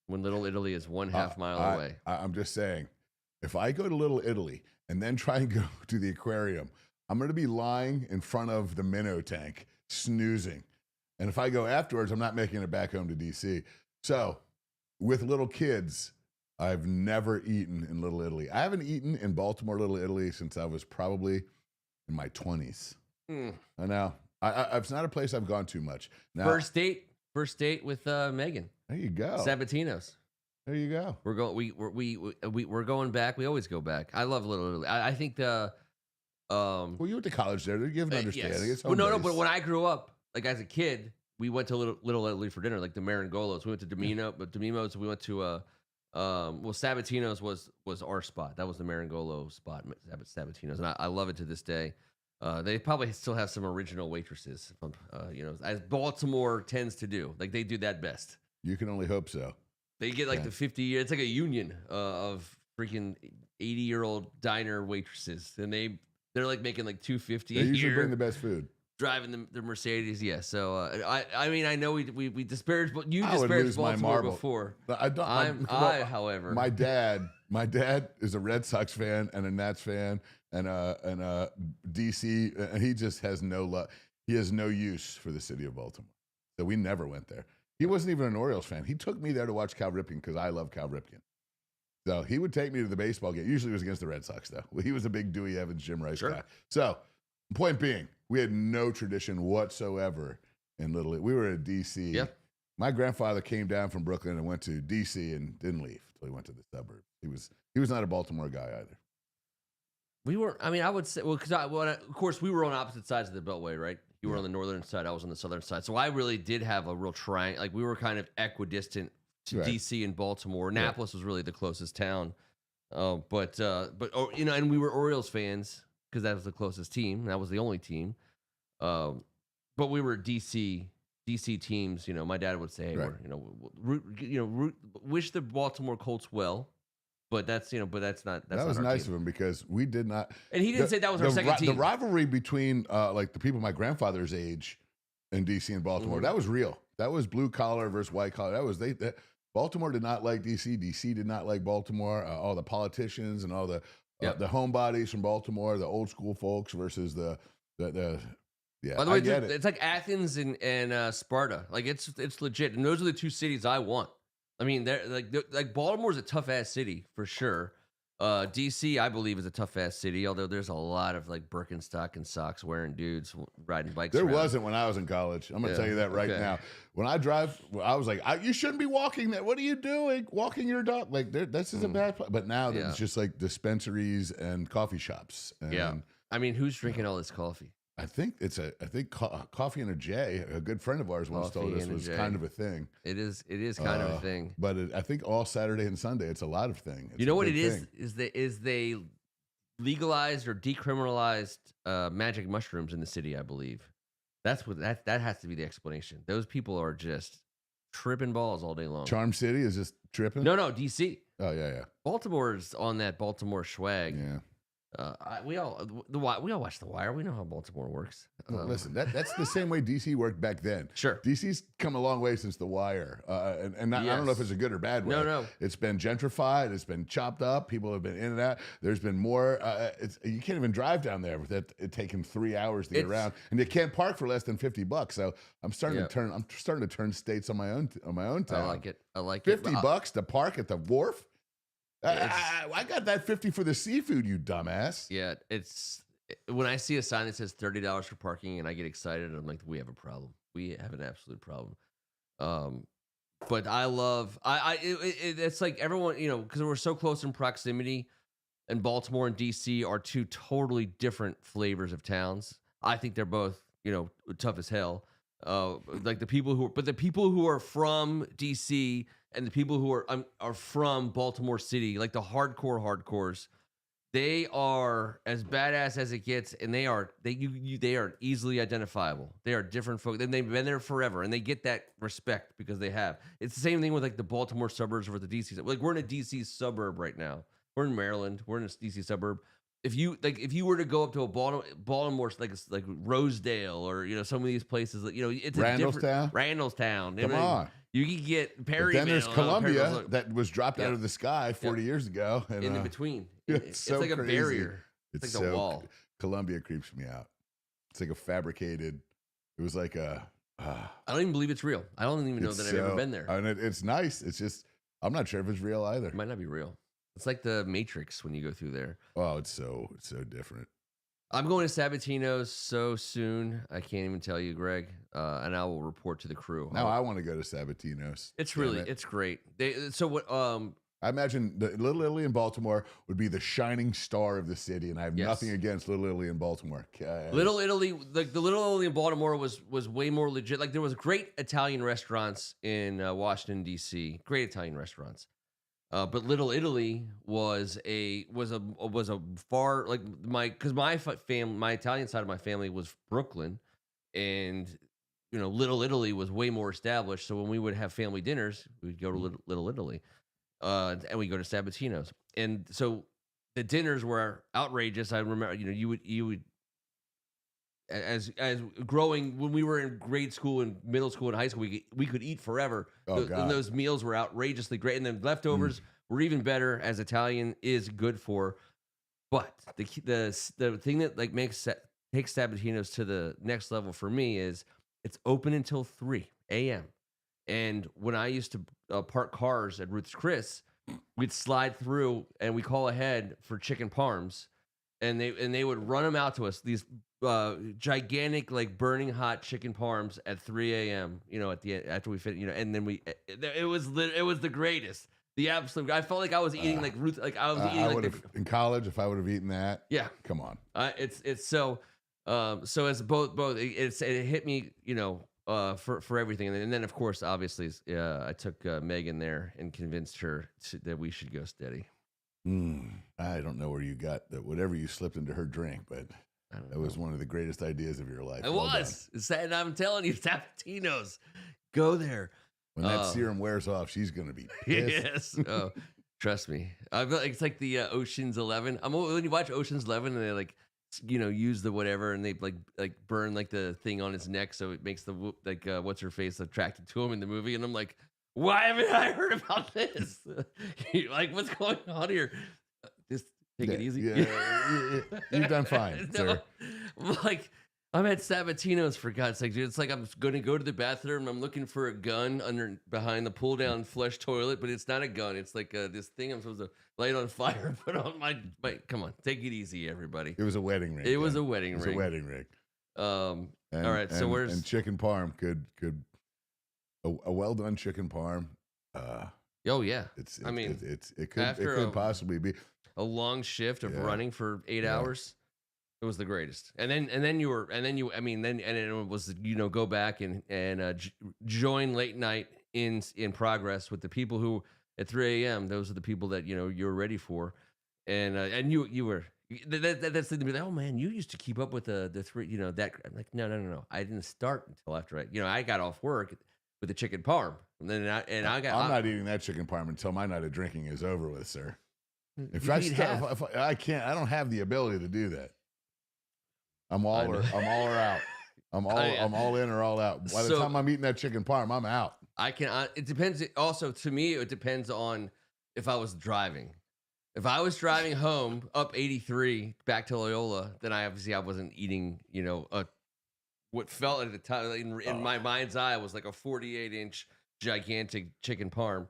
when Little Italy is 1/2 mile away. I'm just saying, if I go to Little Italy and then try and go to the aquarium, I'm going to be lying in front of the minnow tank snoozing. And if I go afterwards, I'm not making it back home to D.C. So with little kids, I've never eaten in Little Italy. I haven't eaten in Baltimore, Little Italy since I was probably in my 20s. I know. It's not a place I've gone too much. Now, first date with Megan. There you go. Sabatino's. There you go. We're going back. We always go back. I love Little Italy. I think the well, you went to college there. You have an understanding. Yes. It's well, no. But when I grew up, like as a kid, we went to Little Italy for dinner, like the Merengolos. We went to Domino's. We went to Sabatino's was our spot. That was the Merengolo spot, Sabatino's, and I love it to this day. They probably still have some original waitresses, as Baltimore tends to do. Like they do that best. You can only hope so. They get like the 50 year. It's like a union of freaking 80-year-old diner waitresses, and they're like making like $250 a year. They usually bring the best food. Driving the Mercedes, yes. So I know we disparaged, but you I would disparaged lose my Baltimore marble. before. However, my dad is a Red Sox fan and a Nats fan and a DC, and he just has no love. He has no use for the city of Baltimore. So we never went there. He wasn't even an Orioles fan. He took me there to watch Cal Ripken because I love Cal Ripken. So he would take me to the baseball game. Usually it was against the Red Sox, though. He was a big Dewey Evans, Jim Rice guy. So point being, we had no tradition whatsoever in Little Italy. We were at D.C. Yep. My grandfather came down from Brooklyn and went to D.C. and didn't leave until he went to the suburbs. He was not a Baltimore guy either. We were. I mean, I would say of course we were on opposite sides of the Beltway, right? You were on the northern side. I was on the southern side. So I really did have a real triangle. Like we were kind of equidistant to D.C. and Baltimore. Annapolis was really the closest town. And we were Orioles fans because that was the closest team. That was the only team. But we were DC teams. My dad would say, wish the Baltimore Colts well. But that's not. That was not nice team. of him because we did not. And he didn't say that was our second team. The rivalry between like the people my grandfather's age in DC and Baltimore, that was real. That was blue collar versus white collar. That was Baltimore did not like DC. DC did not like Baltimore. All the politicians and all the homebodies from Baltimore, the old school folks versus the Yeah, By the I way, get it. it's like Athens and Sparta. Like it's legit, and those are the two cities I want. I mean, like Baltimore's a tough ass city for sure. DC, I believe, is a tough ass city. Although there's a lot of like Birkenstock and socks wearing dudes riding bikes. There around. wasn't when I was in college. I'm gonna tell you that right now. When I drive, I was like, you shouldn't be walking that. What are you doing? Walking your dog? Like this is a bad place. But now there's just like dispensaries and coffee shops. And I mean, who's drinking all this coffee? I think Coffee and a J, a good friend of ours once told us was kind of a thing. It is kind of a thing. But I think all Saturday and Sunday, it's a lot of thing. You know what it is? Is they legalized or decriminalized magic mushrooms in the city, I believe. That's what that has to be the explanation. Those people are just tripping balls all day long. Charm City is just tripping? No, DC. Oh, yeah. Baltimore's on that Baltimore swag. Yeah. We all watch The Wire. We know how Baltimore works. Well, listen, that's the same way DC worked back then. Sure, DC's come a long way since The Wire, and I don't know if it's a good or bad way. No. It's been gentrified. It's been chopped up. People have been in and out. There's been more. You can't even drive down there without it taking 3 hours to get around, and you can't park for less than $50. So I'm starting to turn states on my own town. I like it. $50 to park at the wharf. I got that 50 for the seafood, you dumbass. Yeah, it's when I see a sign that says $30 for parking and I get excited, I'm like, we have a problem. We have an absolute problem. But I love it's like everyone, because we're so close in proximity, and Baltimore and DC are two totally different flavors of towns. I think they're both, tough as hell. Like the people who are from DC and the people who are from Baltimore City, like the hardcores, they are as badass as it gets, and they are easily identifiable. They are different folk, and they've been there forever, and they get that respect because they have. It's the same thing with like the Baltimore suburbs or the DC. Like we're in a DC suburb right now. We're in Maryland. We're in a DC suburb. If you were to go up to a Baltimore like Rosedale or some of these places, it's Randallstown. Come on. You can get Perryville. Then there's Columbia that was dropped out of the sky 40 years ago. And, in between. It's so like a crazy. barrier. It's like a wall. Columbia creeps me out. It's like a fabricated. It was like a. I don't even believe it's real. I don't even know that I've ever been there. And it's nice. It's just I'm not sure if it's real either. It might not be real. It's like the Matrix when you go through there. Oh, it's so different. I'm going to Sabatino's so soon. I can't even tell you, Greg. And I will report to the crew. Now I want to go to Sabatino's. It's great. I imagine the Little Italy in Baltimore would be the shining star of the city, and I have nothing against Little Italy in Baltimore. Little Italy, like the Little Italy in Baltimore was way more legit. Like there was great Italian restaurants in Washington D.C. Great Italian restaurants. But Little Italy was a far like my Italian side of my family was Brooklyn, and Little Italy was way more established. So when we would have family dinners, we'd go to Little Italy, and we go to Sabatino's, and so the dinners were outrageous. I remember, you would as growing when we were in grade school and middle school and high school, we could eat forever. And those meals were outrageously great, and then leftovers were even better, as Italian is good for. But the thing that like takes Sabatino's to the next level for me is it's open until 3 a.m. And when I used to park cars at Ruth's Chris, we'd slide through and we call ahead for chicken parms, and they would run them out to us, these gigantic, like burning hot chicken parms at 3 a.m. At the end, after we fit, and then it was the greatest, the absolute. I felt like I was eating like Ruth, like I was eating in college if I would have eaten that. Yeah, come on. It's so as both it hit me, for everything, and then of course obviously I took Megan there and convinced her that we should go steady. I don't know where you got that. Whatever you slipped into her drink, but. That was one of the greatest ideas of your life. It was. And I'm telling you, Sabatino's. Go there. When that serum wears off, she's going to be pissed. Yes. Oh, trust me. It's like the Ocean's 11. When you watch Ocean's 11 and they like, use the whatever, and they like burn like the thing on his neck, so it makes the what's her face attracted to him in the movie. And I'm like, why haven't I heard about this? Like, what's going on here? Take it easy. Yeah, you've done fine, sir. I'm at Sabatino's for God's sake, dude. It's like I'm going to go to the bathroom. I'm looking for a gun behind the pull down flush toilet, but it's not a gun. It's like this thing I'm supposed to light on fire and put on my. Come on, take it easy, everybody. It was a wedding ring. It was a wedding ring. It was a wedding ring. All right, so where's and chicken parm could a well done chicken parm. Oh yeah, it could possibly be a long shift of running for 8 hours. It was the greatest. And then it was, go back and join late night in progress with the people who at 3 a.m. Those are the people that you're ready for, and you were. That's the thing. Oh man, you used to keep up with the three. That I'm like no. I didn't start until after I got off work with the chicken parm, and then I'm not eating that chicken parm until my night of drinking is over with, sir. If I can't, I don't have the ability to do that. I'm all or out. I'm all in or all out. By the time I'm eating that chicken parm, I'm out. It depends. Also, to me, it depends on if I was driving. If I was driving home up 83 back to Loyola, then I wasn't eating. What felt at the time in my mind's eye was like a 48-inch gigantic chicken parm.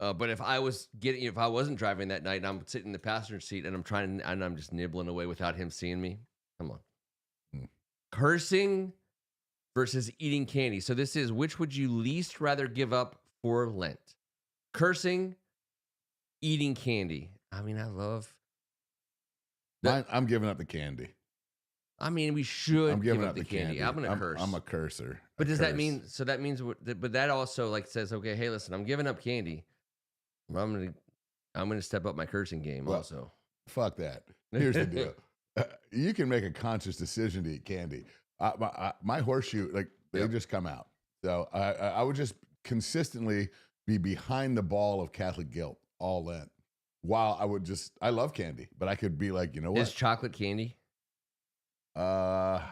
But if I wasn't driving that night and I'm sitting in the passenger seat and I'm just nibbling away without him seeing me, come on. Cursing versus eating candy. So this is, which would you least rather give up for Lent? Cursing, eating candy. I mean, I love that. I'm giving up the candy. I mean, we should give up the candy. I'm gonna curse. I'm a cursor. But does that mean? So that means. But that also says, okay, hey, listen, I'm giving up candy. I'm gonna step up my cursing game also. Fuck that. Here's the deal. You can make a conscious decision to eat candy. My horseshoe, they just come out. So I would just consistently be behind the ball of Catholic guilt all Lent. While I love candy, but I could be like, you know what? Is chocolate candy? Candy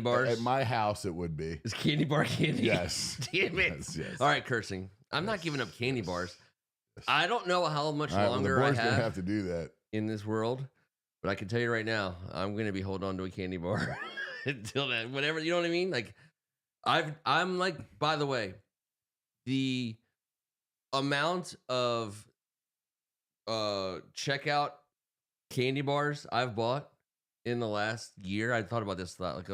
bars? At my house, it would be. Is candy bar candy? Yes. Damn it. Yes. All right, cursing. I'm not giving up candy bars. I don't know how much longer I have to do that in this world. But I can tell you right now, I'm going to be holding on to a candy bar until that, whatever, you know what I mean? Like, I'm like, by the way, the amount of checkout candy bars I've bought in the last year, I thought about this a lot. Like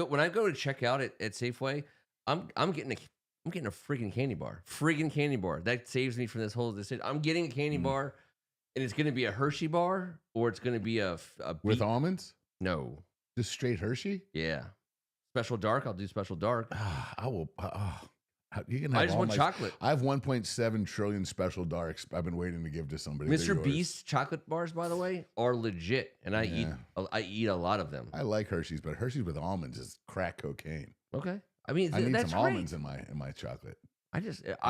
when I go to check out at Safeway, I'm getting a freaking candy bar. That saves me from this whole decision. I'm getting a candy bar. And it's going to be a Hershey bar, or it's going to be a with almonds? No, just straight Hershey. Yeah, special dark. I'll do special dark. I will. You can have. I just want chocolate. I have 1.7 trillion special darks. I've been waiting to give to somebody. Mr. Beast chocolate bars, by the way, are legit, and I eat a lot of them. I like Hershey's, but Hershey's with almonds is crack cocaine. Okay, I mean, I need that's some great. almonds in my chocolate. I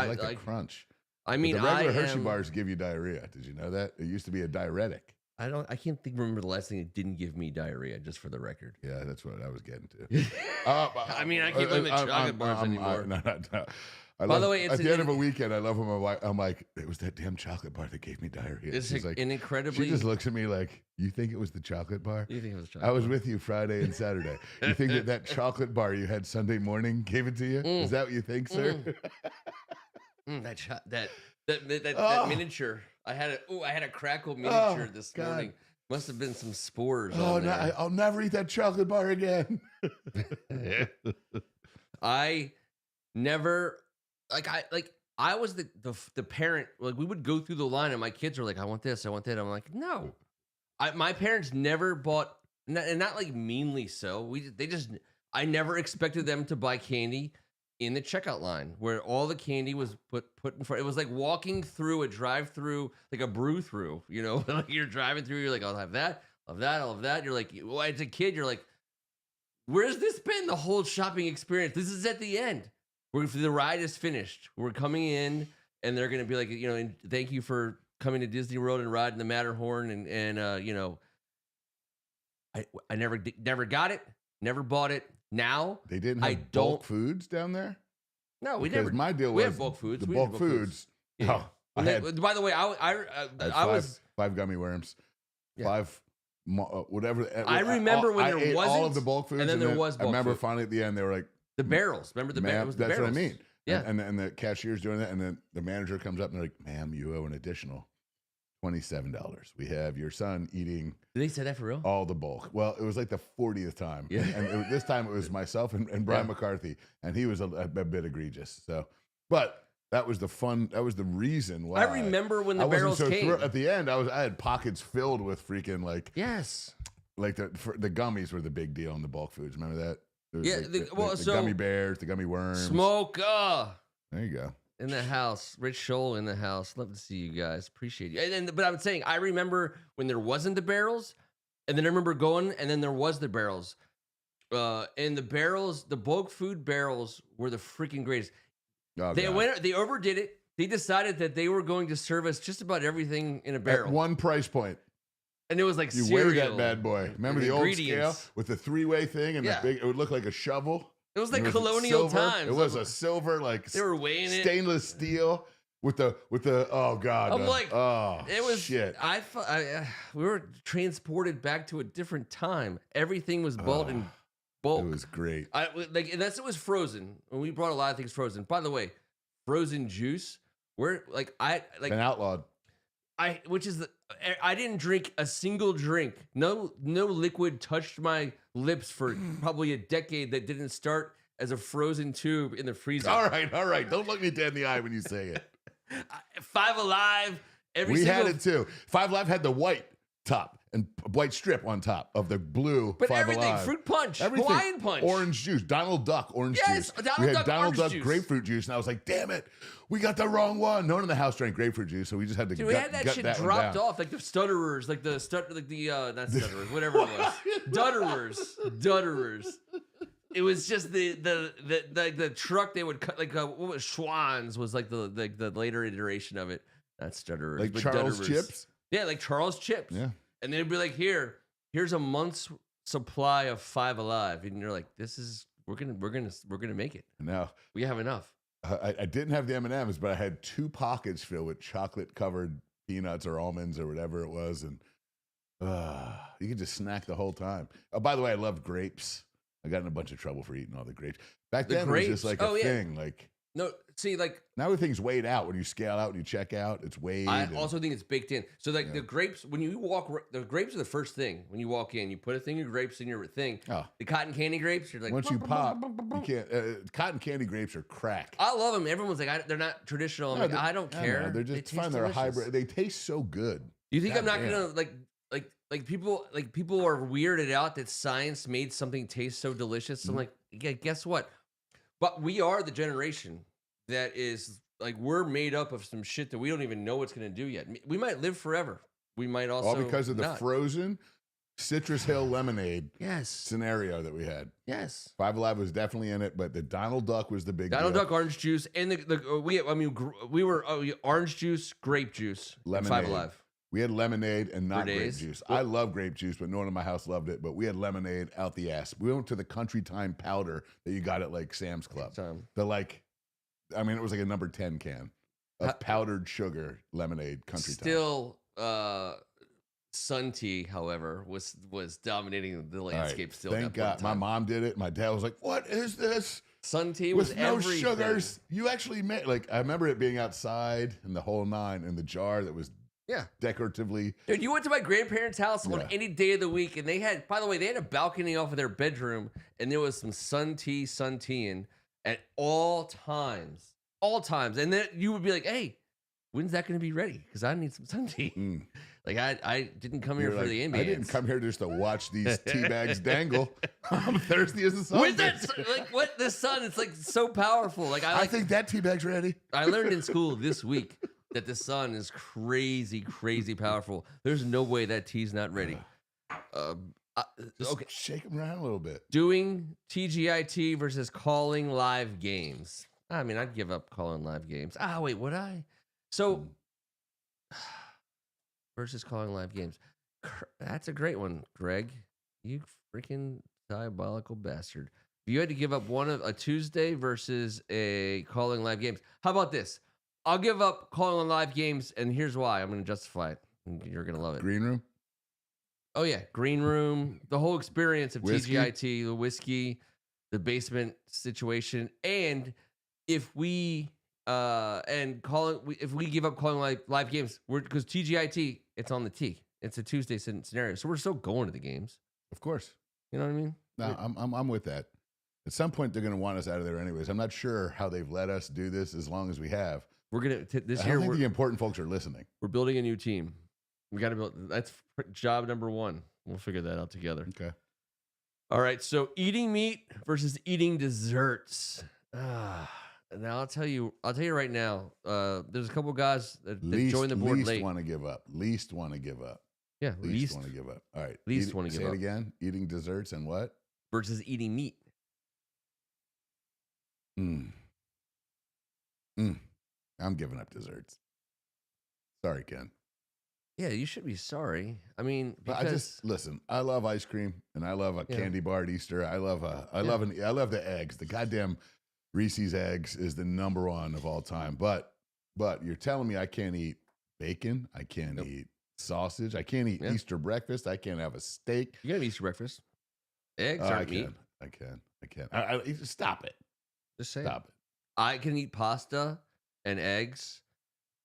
like the crunch. I mean, but the regular Hershey bars give you diarrhea. Did you know that? It used to be a diuretic. I can't remember the last thing that didn't give me diarrhea, just for the record. Yeah, that's what I was getting to. I mean, I can't limit chocolate bars anymore. No. By the way, at the end of a weekend, I love when my wife, I'm like, it was that damn chocolate bar that gave me diarrhea. It's like an incredibly. She just looks at me like, you think it was the chocolate bar? You think it was chocolate? I was with you Friday and Saturday. You think that chocolate bar you had Sunday morning gave it to you? Is that what you think, sir? That miniature. I had a crackle miniature this morning. Must have been some spores. Oh no! I'll never eat that chocolate bar again. I never I was the parent. Like, we would go through the line and my kids are like, I want this, I want that. I'm like, no. My parents never bought, and not like meanly so. I never expected them to buy candy in the checkout line where all the candy was put in front. It was like walking through a drive-through, like a brew-through, like you're driving through, you're like, I'll have that, I'll have that. You're like, well, as a kid, you're like, where's this been the whole shopping experience? This is at the end. The ride is finished. We're coming in, and they're going to be like, and thank you for coming to Disney World and riding the Matterhorn. And I never got it, never bought it. Now they didn't have bulk foods down there. No, we never. My deal was we have bulk foods. The bulk foods. Yeah. Oh, by the way, I was 5 gummy worms, 5 whatever. I remember when there ate wasn't, all of the bulk foods, and then there was bulk I remember food. finally at the end they were like The barrels. Remember the barrels? That's what I mean. Yeah. And the cashier's doing that, and then the manager comes up and they're like, "Ma'am, you owe an additional $27. We have your son eating." Did they say that for real? All the bulk. Well, it was like the 40th time. Yeah. And this time it was myself and Brian McCarthy, and he was a bit egregious. So, but that was the fun. That was the reason why. I remember when the barrels came. At the end, I had pockets filled with freaking yes. Like the gummies were the big deal in the bulk foods. Remember that? Yeah. The gummy bears, the gummy worms. Smoke. There you go. In the house, Rich Scholl in the house. Love to see you guys. Appreciate you. But I'm saying, I remember when there wasn't the barrels, and then I remember going, and then there was the barrels. And the barrels, the bulk food barrels were the freaking greatest. Oh, They overdid it. They decided that they were going to serve us just about everything in a barrel. At one price point. And it was like you cereal. weigh that bad boy. Remember the old scale with the 3-way thing and it would look like a shovel? It was like colonial times. It was a silver, like they were weighing stainless steel with the oh god. I'm like, oh it was shit. We were transported back to a different time. Everything was bought in bulk. It was great. And it was frozen. And we brought a lot of things frozen. By the way, frozen juice. Been outlawed. I didn't drink a single drink. No liquid touched my lips for probably a decade that didn't start as a frozen tube in the freezer. All right. Don't look me dead in the eye when you say it. Five Alive. We had it too. Five Alive had the white top and white strip on top of the blue. But Five everything, Alive. fruit punch, Everything. Hawaiian punch, orange juice, Donald Duck orange yes, juice. Donald We had Duck Donald orange Duck juice. grapefruit juice, and I was like, "Damn it, we got the wrong one." No one in the house drank grapefruit juice, so we just had to. Dude, we had that shit that dropped off, like the stutterers, not stutterers, whatever it was, dutterers. It was just the truck they would cut, like what was Schwann's was like the later iteration of it. Not stutterers, like but Charles dutterers. Chips. Yeah, like Charles Chips. Yeah, and they'd be like, here's a month's supply of Five Alive, and you're like, we're gonna make it. No, we have enough. I didn't have the M&Ms, but I had 2 pockets filled with chocolate-covered peanuts or almonds or whatever it was, and you could just snack the whole time. Oh, by the way, I love grapes. I got in a bunch of trouble for eating all the grapes. Back then, it was just like a thing. Like no, see, like now everything's weighed out. When you scale out and you check out, it's weighed. I also think it's baked in. So like the grapes, when you walk, the grapes are the first thing when you walk in. You put a thing of grapes in your thing. Oh. The cotton candy grapes, you're like once you pop, you can't. Cotton candy grapes are crack. I love them. Everyone's like, they're not traditional. I'm like, I don't care. They're just fine. They're a hybrid. They taste so good. You think I'm not gonna like people are weirded out that science made something taste so delicious? I'm like, yeah, guess what? But we are the generation that is like, we're made up of some shit that we don't even know what's going to do yet. We might live forever. We might also all because of the not. frozen Citrus Hill lemonade yes scenario that we had. Yes, Five Alive was definitely in it, but the Donald Duck was the big Donald deal. Duck orange juice and we were orange juice, grape juice, lemonade. Five Alive. We had lemonade and not grape days. juice. I love grape juice, but no one in my house loved it. But we had lemonade out the ass. We went to the Country Time powder that you got at like Sam's Club. It was like a number 10 can of powdered sugar lemonade. Country Time. Still, Sun Tea, however, was dominating the landscape. Right. Still, thank God. My mom did it. My dad was like, "What is this?" Sun Tea with was no everything. sugars. You actually made I remember it being outside and the whole 9 in the jar that was. Yeah, decoratively. Dude, you went to my grandparents' house on any day of the week, and they had a balcony off of their bedroom, and there was some sun teaing at all times. And then you would be like, "Hey, when's that going to be ready? Because I need some sun tea." Like I didn't come here for the ambience. I didn't come here just to watch these tea bags dangle. I'm thirsty as the sun. With that, like what the sun? It's like so powerful. Like I think that tea bag's ready. I learned in school this week that the sun is crazy powerful. There's no way that tea's not ready. Just shake them around a little bit. Doing TGIT versus calling live games. I mean, I'd give up calling live games. Wait, would I? So, versus calling live games. That's a great one, Greg. You freaking diabolical bastard. If you had to give up one of a Tuesday versus a calling live games, how about this? I'll give up calling on live games, and here's why. I'm going to justify it. You're going to love it. Green room? Oh yeah, green room, the whole experience of Whiskey? TGIT, the whiskey, the basement situation, and if we if we give up calling live games, we're because TGIT, it's on the T. It's a Tuesday scenario, so we're still going to the games. Of course. You know what I mean? No, I'm with that. At some point, they're going to want us out of there anyways. I'm not sure how they've let us do this as long as we have. We're gonna this I year. don't think the important folks are listening. We're building a new team. We got to build. That's job number one. We'll figure that out together. Okay. All right. So eating meat versus eating desserts. Now I'll tell you right now. There's a couple guys that joined the board late. Least want to give up. Least want to give up. Yeah, least want to give up. All right. Least want to give up. Say it again. Eating desserts and what? Versus eating meat. I'm giving up desserts. Sorry, Ken. Yeah, you should be sorry. I mean, because listen. I love ice cream and I love a candy bar at Easter. I love the eggs. The goddamn Reese's eggs is the #1 of all time. But you're telling me I can't eat bacon? I can't eat sausage? I can't eat Easter breakfast? I can't have a steak? You can have Easter breakfast. Eggs aren't meat. I can. Stop it. Just say Stop it. I can eat pasta and eggs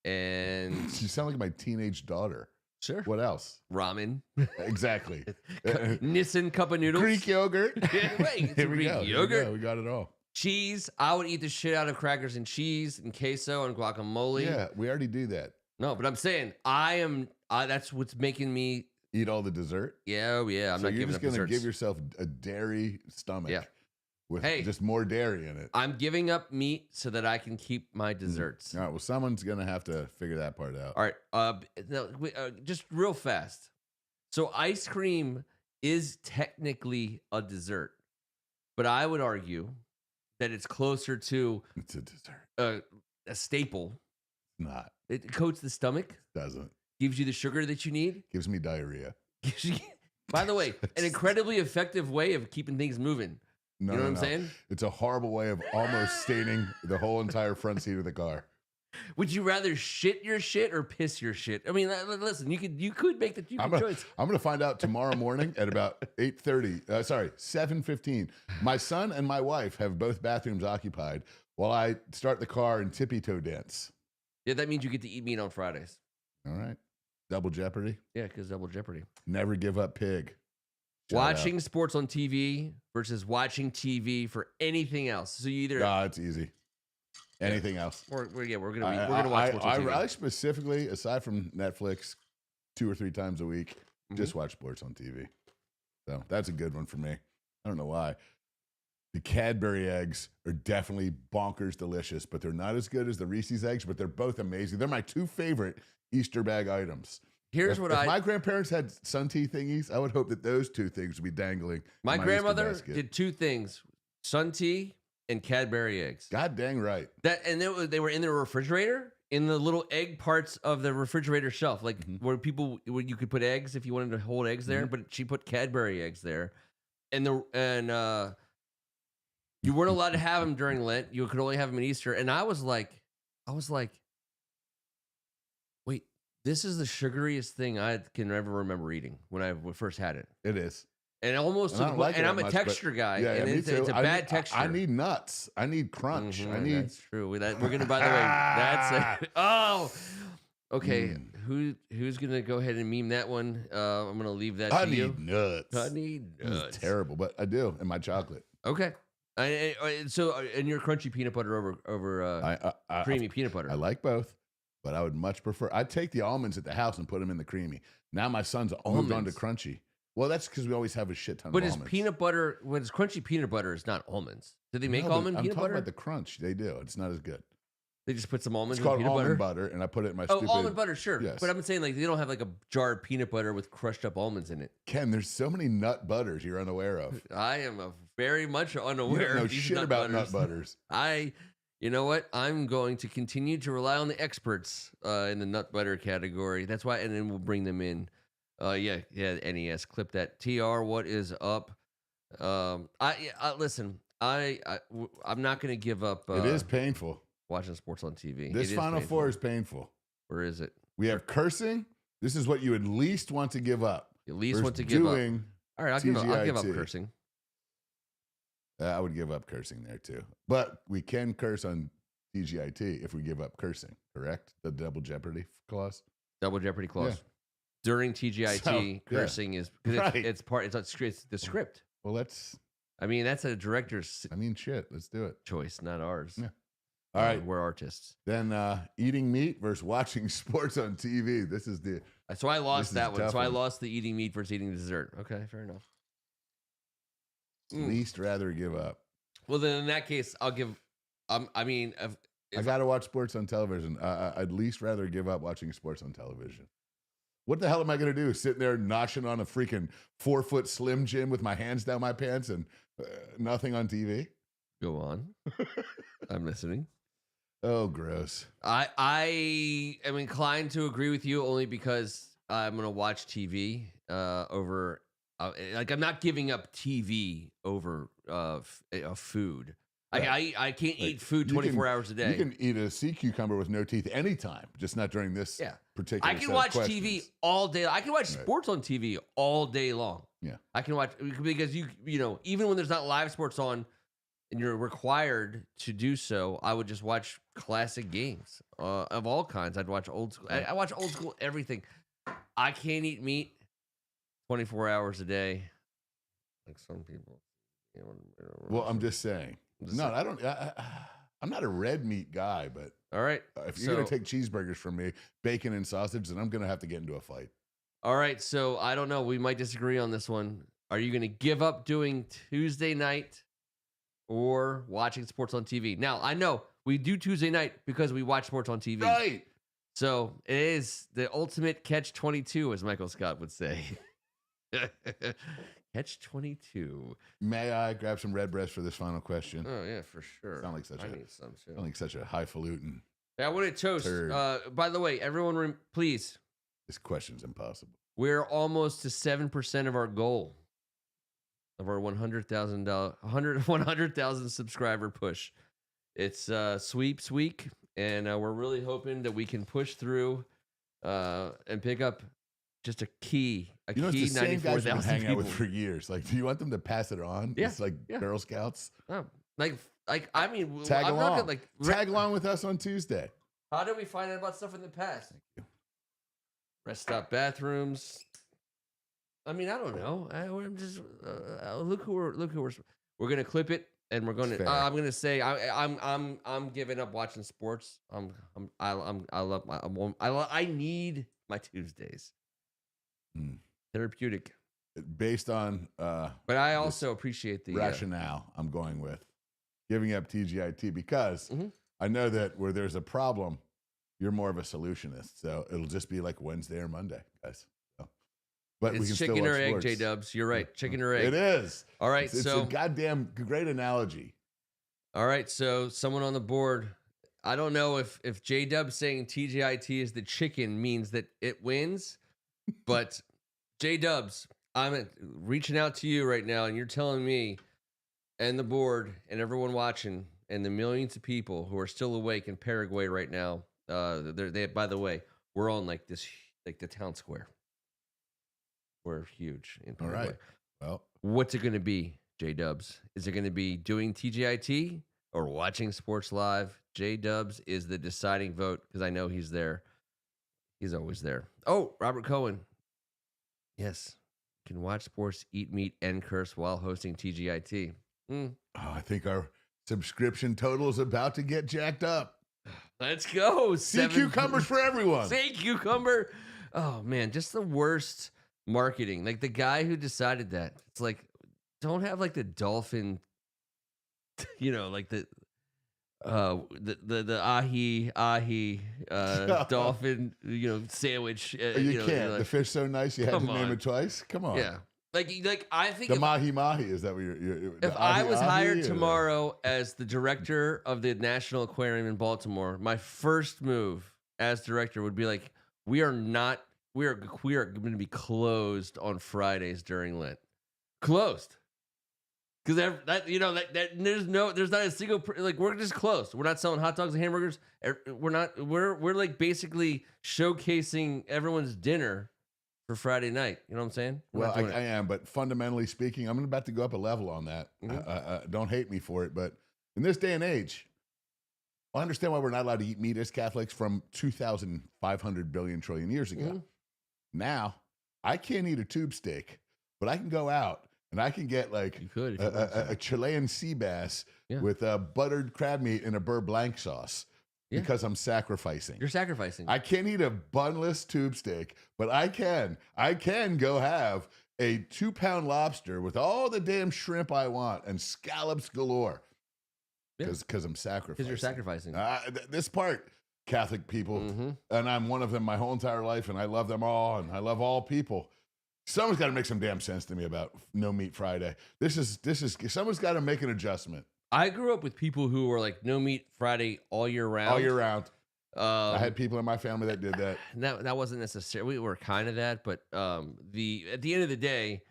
and You sound like my teenage daughter. sure. What else? Ramen. Exactly. Nissan cup of noodles. Greek yogurt. Right. Here we Greek go. yogurt. We got it all. Cheese. I would eat the shit out of crackers and cheese and queso and guacamole. Yeah, we already do that. No, but I'm saying that's what's making me Eat all the dessert. Yeah, I'm not giving up desserts. You're just gonna give yourself a dairy stomach. Yeah. With just more dairy in it. I'm giving up meat so that I can keep my desserts. All right. Well, someone's gonna have to figure that part out. All right. Just real fast. So ice cream is technically a dessert, but I would argue that it's closer to It's a dessert. A staple. Not. It coats the stomach. Doesn't. Gives you the sugar that you need. Gives me diarrhea. By the way, an incredibly effective way of keeping things moving. No, you know what I'm saying? It's a horrible way of almost staining the whole entire front seat of the car. Would you rather shit your shit or piss your shit? I mean, listen, you could make the choice. I'm going to find out tomorrow morning at about 7:15. My son and my wife have both bathrooms occupied while I start the car and tippy-toe dance. Yeah, that means you get to eat meat on Fridays. All right. Double jeopardy. Yeah, because double jeopardy. Never give up pig. Watching sports on TV versus watching TV for anything else. So you either it's easy. Anything else? We're gonna watch sports on TV. I specifically, aside from Netflix, 2 or 3 times a week, just watch sports on TV. So that's a good one for me. I don't know why. The Cadbury eggs are definitely bonkers delicious, but they're not as good as the Reese's eggs, but they're both amazing. They're my 2 favorite Easter bag items. If my grandparents had sun tea thingies, I would hope that those 2 things would be dangling. My grandmother did 2 things: sun tea and Cadbury eggs. God dang right. They were in the refrigerator, in the little egg parts of the refrigerator shelf, like where you could put eggs if you wanted to hold eggs there. But she put Cadbury eggs there, and you weren't allowed to have them during Lent. You could only have them at Easter. And I was like, wait, this is the sugariest thing I can ever remember eating when I first had it. It is. And almost, and I'm a texture guy. Yeah, and it's a bad texture. I need nuts. I need crunch. That's true. We're gonna. By the way, that's it. Oh, okay. Who's gonna go ahead and meme that one? I'm gonna leave that. I to you. need nuts. I need nuts. It's terrible, but I do in my chocolate. Okay. And your crunchy peanut butter over creamy peanut butter. I like both, but I would much prefer. I'd take the almonds at the house and put them in the creamy. Now my son's moved on to crunchy. Well, that's because we always have a shit ton of almonds. But is peanut butter, when it's crunchy peanut butter, is not almonds. Do they make almond peanut butter? I'm talking about the crunch. They do. It's not as good. They just put some almonds in peanut butter? It's called almond butter, and I put it in my almond butter, sure. Yes. But I'm saying like they don't have like a jar of peanut butter with crushed up almonds in it. Ken, there's so many nut butters you're unaware of. I am very much unaware you don't know of these shit about nut butters. You know what? I'm going to continue to rely on the experts in the nut butter category. That's why, and then we'll bring them in. NES. Clip that. TR, what is up? Listen. I'm not going to give up. It is painful watching sports on TV. This Final Four is painful. Where is it? We have cursing. This is what you at least want to give up. You at least versus want to give up. doing All right, I'll give up TGIT. cursing. I would give up cursing there too. But we can curse on TGIT if we give up cursing, correct? The double jeopardy clause. Double jeopardy clause. Yeah. During TGIT, So, cursing is because Right. it's the script. Well, that's I mean, that's a director's shit. Let's do it. choice, not ours. Yeah. All right. We're artists. Then eating meat versus watching sports on TV. This is the So I lost is that a one. tough So I one. lost the eating meat versus eating dessert. Okay, fair enough. least rather give up. Well, then in that case, I'll give. I mean, I got to watch sports on television. I'd least rather give up watching sports on television. What the hell am I going to do? Sitting there noshing on a freaking 4-foot Slim Jim with my hands down my pants and nothing on TV? go on. I'm listening. Oh, gross. I am inclined to agree with you only because I'm going to watch TV over. Like I'm not giving up TV over food. Right. I can't Like, eat food you 24 can- hours a day. You can eat a sea cucumber with no teeth anytime, just not during this particular I can set of watch questions. TV all day. I can watch Right. sports on TV all day long. Yeah. I can watch because you know, even when there's not live sports on and you're required to do so, I would just watch classic games of all kinds. I'd watch old school. I watch old school everything. I can't eat meat 24 hours a day like some people. You know, Well, I'm just saying. No, I don't. I'm not a red meat guy, but all right. if you're going to take cheeseburgers from me, bacon and sausage, then I'm going to have to get into a fight. All right, so I don't know. We might disagree on this one. Are you going to give up doing Tuesday night or watching sports on TV? Now, I know we do Tuesday night because we watch sports on TV. Right. So it is the ultimate catch-22, as Michael Scott would say. Catch-22. May I grab some red breast for this final question? Oh, yeah, for sure. Sound like such I a- need some, too. I think such a highfalutin. Yeah, I want to toast. Turd. By the way, everyone, please, This question's impossible. we're almost to 7% of our goal of our 100,000 subscriber push. It's sweeps week, and we're really hoping that we can push through and pick up just a key You know, it's the same guys we've been 94,000 hanging out people. with for years. Like, do you want them to pass it on? Yeah, It's like yeah. Girl Scouts. Oh, like I mean, Tag I'm along. not gonna, Tag along with us on Tuesday. How did we find out about stuff in the past? Rest stop bathrooms. I mean, I don't know. I'm just look who we're gonna clip it, and we're gonna. Fair. I'm gonna say I'm giving up watching sports. I need my Tuesdays. Therapeutic. Based on But I also appreciate the rationale, I'm going with giving up TGIT because Mhm. I know that where there's a problem, you're more of a solutionist. So it'll just be like Wednesday or Monday, guys. So, but we It's can still chicken or watch egg, sports. J Dubs. You're right. Chicken or egg. It is. All right. It's So a goddamn great analogy. all right. So someone on the board. I don't know if J Dub saying TGIT is the chicken means that it wins, but J Dubs, I'm reaching out to you right now, and you're telling me, and the board, and everyone watching, and the millions of people who are still awake in Paraguay right now. They by the way, we're on like this, like the town square. We're huge in All Paraguay. right. Well, What's it going to be, J Dubs? Is it going to be doing TGIT or watching sports live? J Dubs is the deciding vote because I know he's there. He's always there. Oh, Robert Cohen. Yes. Can watch sports, eat meat, and curse while hosting TGIT. I think our subscription total is about to get jacked up. Let's go. Sea cucumbers for everyone. Sea cucumber. Oh, man. Just the worst marketing. Like the guy who decided that. It's like, don't have like the dolphin, like the ahi dolphin sandwich. You can't. The fish's so nice you had to come name on. it twice. Come on. Yeah, like I think The mahi mahi, is that what you're if the I ahi was ahi hired or the- tomorrow as the director of the National Aquarium in Baltimore, my first move as director would be like, we are going to be closed on Fridays during Lent. Closed. Because there's not a single we're just closed. We're not selling hot dogs and hamburgers. We're like basically showcasing everyone's dinner for Friday night. You know what I'm saying? Well, I am, but fundamentally speaking, I'm about to go up a level on that. Don't hate me for it, but in this day and age, I understand why we're not allowed to eat meat as Catholics from 2,500 billion trillion years ago. Now, I can't eat a tube steak, but I can go out and I can get like a Chilean sea bass with a buttered crab meat and a beurre blanc sauce because I'm sacrificing. You're sacrificing. I can't eat a bunless tube steak, but I can go have a 2-pound lobster with all the damn shrimp I want and scallops galore because I'm sacrificing. Because you're sacrificing. This part, Catholic people, and I'm one of them my whole entire life, and I love them all, and I love all people. Someone's got to make some damn sense to me about No Meat Friday. This is someone's got to make an adjustment. I grew up with people who were like No Meat Friday all year round. All year round. I had people in my family that did that. That wasn't necessary. We were kind of that, but at the end of the day,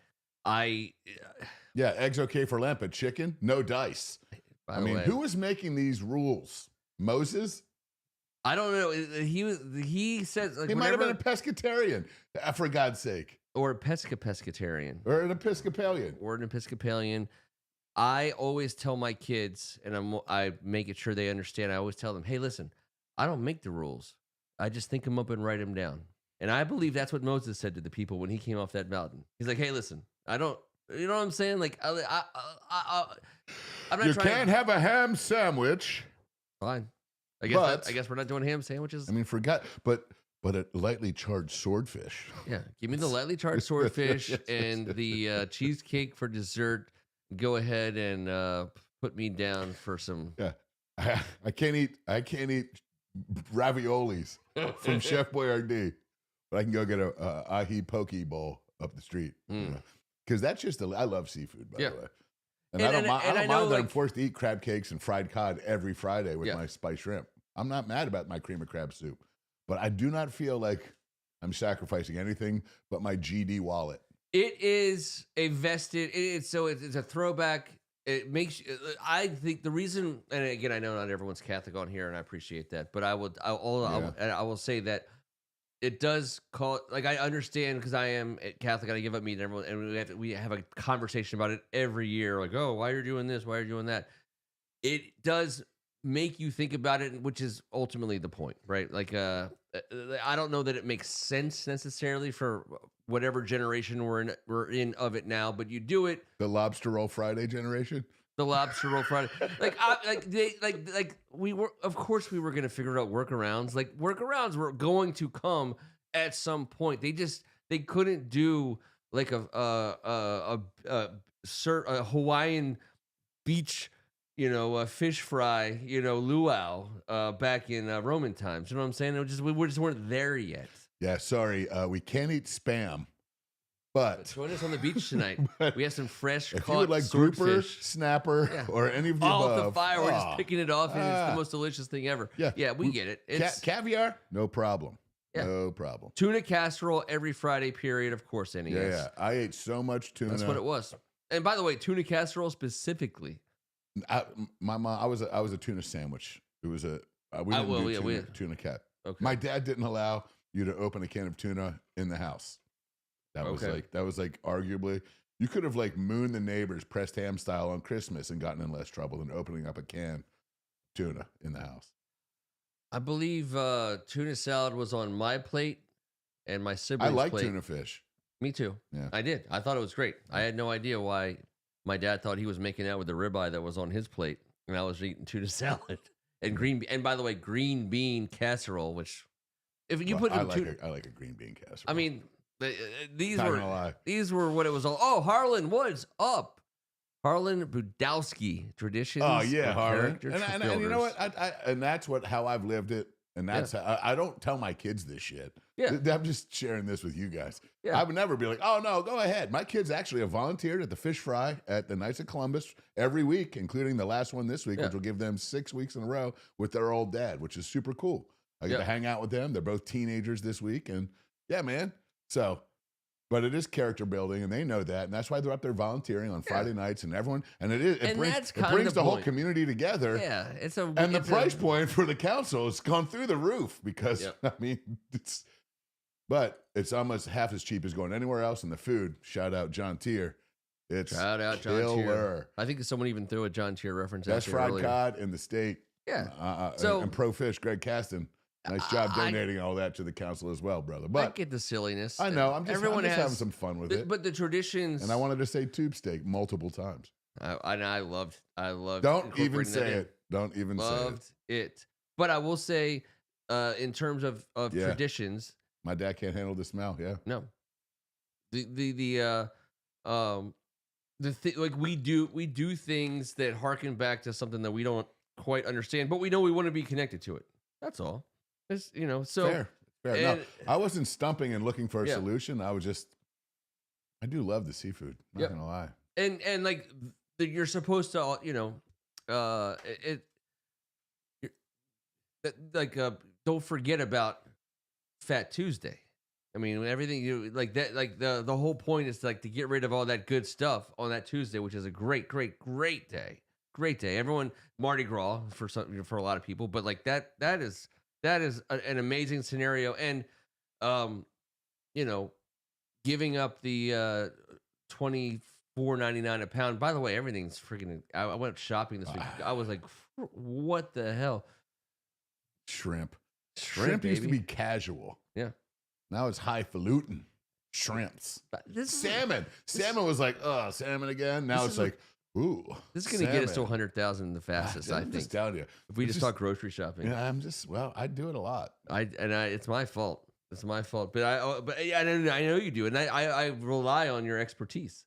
eggs okay for Lent, but chicken, no dice. I mean, who was making these rules? Moses? I don't know. He says like he might have been a pescatarian, for God's sake. Or a pescatarian. Or an Episcopalian. I always tell my kids, and I make it sure they understand. I always tell them, hey, listen, I don't make the rules. I just think them up and write them down. And I believe that's what Moses said to the people when he came off that mountain. He's like, hey, listen, I don't, you know what I'm saying? Like, I'm not you trying can't have a ham sandwich. Fine. I guess we're not doing ham sandwiches. I mean, but a lightly charged swordfish. Yeah, give me the lightly charged swordfish and the cheesecake for dessert. Go ahead and put me down for some. Yeah, I can't eat raviolis from Chef Boyardee, but I can go get a ahi poke bowl up the street. Because that's just I love seafood, by the way. And I don't mind that I'm forced to eat crab cakes and fried cod every Friday with my spiced shrimp. I'm not mad about my cream of crab soup, but I do not feel like I'm sacrificing anything but my GD wallet. It is a vested. It's a throwback. It makes. I think the reason, and again, I know not everyone's Catholic on here, and I appreciate that, but I will say that it does call. Like I understand because I am Catholic, and I give up meat, and everyone, and we have a conversation about it every year. Like, oh, why are you doing this? Why are you doing that? It does make you think about it, which is ultimately the point, right? Like, I don't know that it makes sense necessarily for whatever generation we're in of it now, but you do it. The Lobster Roll Friday generation. The Lobster Roll Friday. We were, of course, we were going to figure out workarounds. Like workarounds were going to come at some point. They couldn't do like a Hawaiian beach, fish fry, luau back in Roman times. You know what I'm saying? We just weren't there yet. Yeah, sorry. We can't eat spam, but join us on the beach tonight. We have some fresh if caught you would like swordfish. grouper, snapper, or any of the all above. Off the fire, we're just picking it off, and it's the most delicious thing ever. Yeah, we get it. It's caviar, no problem. Yeah. No problem. Tuna casserole every Friday period, of course. Yeah. I ate so much tuna. That's what it was. And by the way, tuna casserole specifically. My mom, I was a tuna sandwich. It was tuna cat. Okay. My dad didn't allow you to open a can of tuna in the house. That was arguably you could have like mooned the neighbors pressed ham style on Christmas and gotten in less trouble than opening up a can of tuna in the house. I believe tuna salad was on my plate and my siblings' plate. I like tuna fish. Me too. Yeah. I did. I thought it was great. I had no idea why my dad thought he was making out with the ribeye that was on his plate, and I was eating tuna salad and and by the way, green bean casserole, which if you put I like a green bean casserole. I mean, these were what it was all. Oh, Harlan Woods up. Harlan Budowski, traditions. Oh yeah, Harlan. And you know what? And that's how I've lived it. And that's how, I don't tell my kids this shit. Yeah. I'm just sharing this with you guys. Yeah. I would never be like, oh no, go ahead. My kids actually have volunteered at the Fish Fry at the Knights of Columbus every week, including the last one this week, which will give them 6 weeks in a row with their old dad, which is super cool. I get to hang out with them. They're both teenagers this week. And yeah, man. So, but it is character building, and they know that, and that's why they're up there volunteering on Friday nights, and everyone, and it brings the whole community together. Yeah, the price point for the council has gone through the roof because I mean, but it's almost half as cheap as going anywhere else. And the food, shout out John Tier. It's Shout out John killer. Tier. I think someone even threw a John Tier reference out Best there fried earlier. cod in the state. Yeah. And Pro Fish, Greg Caston. Nice job donating all that to the council as well, brother. But I get the silliness. I know. I'm just having some fun with it. But the traditions. And I wanted to say tube steak multiple times. I loved. Don't even say it. it. Don't even say it. Loved it. But I will say, in terms of traditions, my dad can't handle the smell. Yeah. No. Like we do things that harken back to something that we don't quite understand, but we know we want to be connected to it. That's all. It's, so fair. No, I wasn't stumping and looking for a solution. I do love the seafood. Not gonna lie. And like you're supposed to, don't forget about Fat Tuesday. I mean, everything you like that, like the whole point is to get rid of all that good stuff on that Tuesday, which is a great day. Great day. Everyone, Mardi Gras for a lot of people, but like that is an amazing scenario. And, giving up the $24.99 a pound. By the way, everything's freaking. I went shopping this week. I was like, what the hell? Shrimp baby. used to be casual. Yeah. Now it's highfalutin. Shrimps. Salmon. Salmon was like, salmon again. Now it's like, ooh. This is going to get us to 100,000 the fastest, I think. Just telling you. If we just talk grocery shopping. Yeah, I do it a lot. It's my fault. It's my fault. But I know you do. And I rely on your expertise.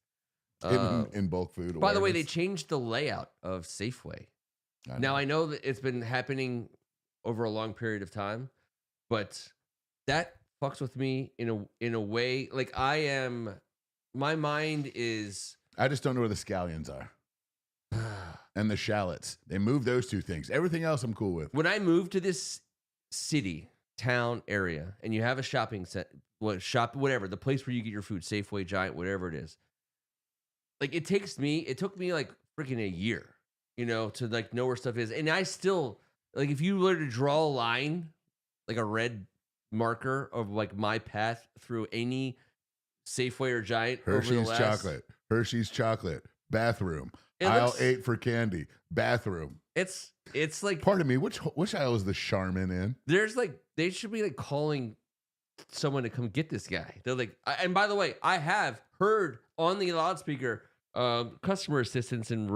In bulk food. By the way, they changed the layout of Safeway. Now, I know that it's been happening over a long period of time, but that fucks with me in a way. Like my mind is. I just don't know where the scallions are. And the shallots. They moved those two things. Everything else I'm cool with. When I moved to this city, town area, and you have a shopping set, whatever, the place where you get your food, Safeway, Giant, whatever it is. Like it took me like freaking a year, to like know where stuff is. And I still, like, if you were to draw a line, like a red marker of like my path through any Safeway or Giant, Hershey's chocolate, bathroom, aisle 8 for candy, bathroom. It's like, pardon me, which aisle is the Charmin in? There's like, they should be like calling someone to come get this guy. They're like, and by the way, I have heard on the loudspeaker, customer assistance in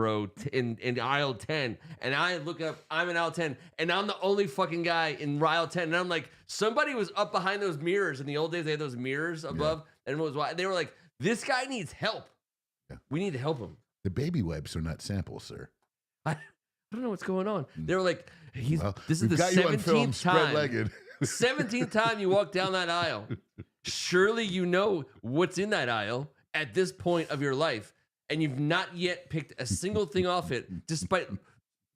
in aisle 10, and I look up, I'm in aisle 10, and I'm the only fucking guy in aisle 10, and I'm like, somebody was up behind those mirrors. In the old days, they had those mirrors above, and they were like, this guy needs help. Yeah. We need to help him. The baby wipes are not samples, sir. I don't know what's going on. They were like, this is the got 17th time. Spread-legged. 17th time you walk down that aisle. Surely you know what's in that aisle at this point of your life, and you've not yet picked a single thing off it, despite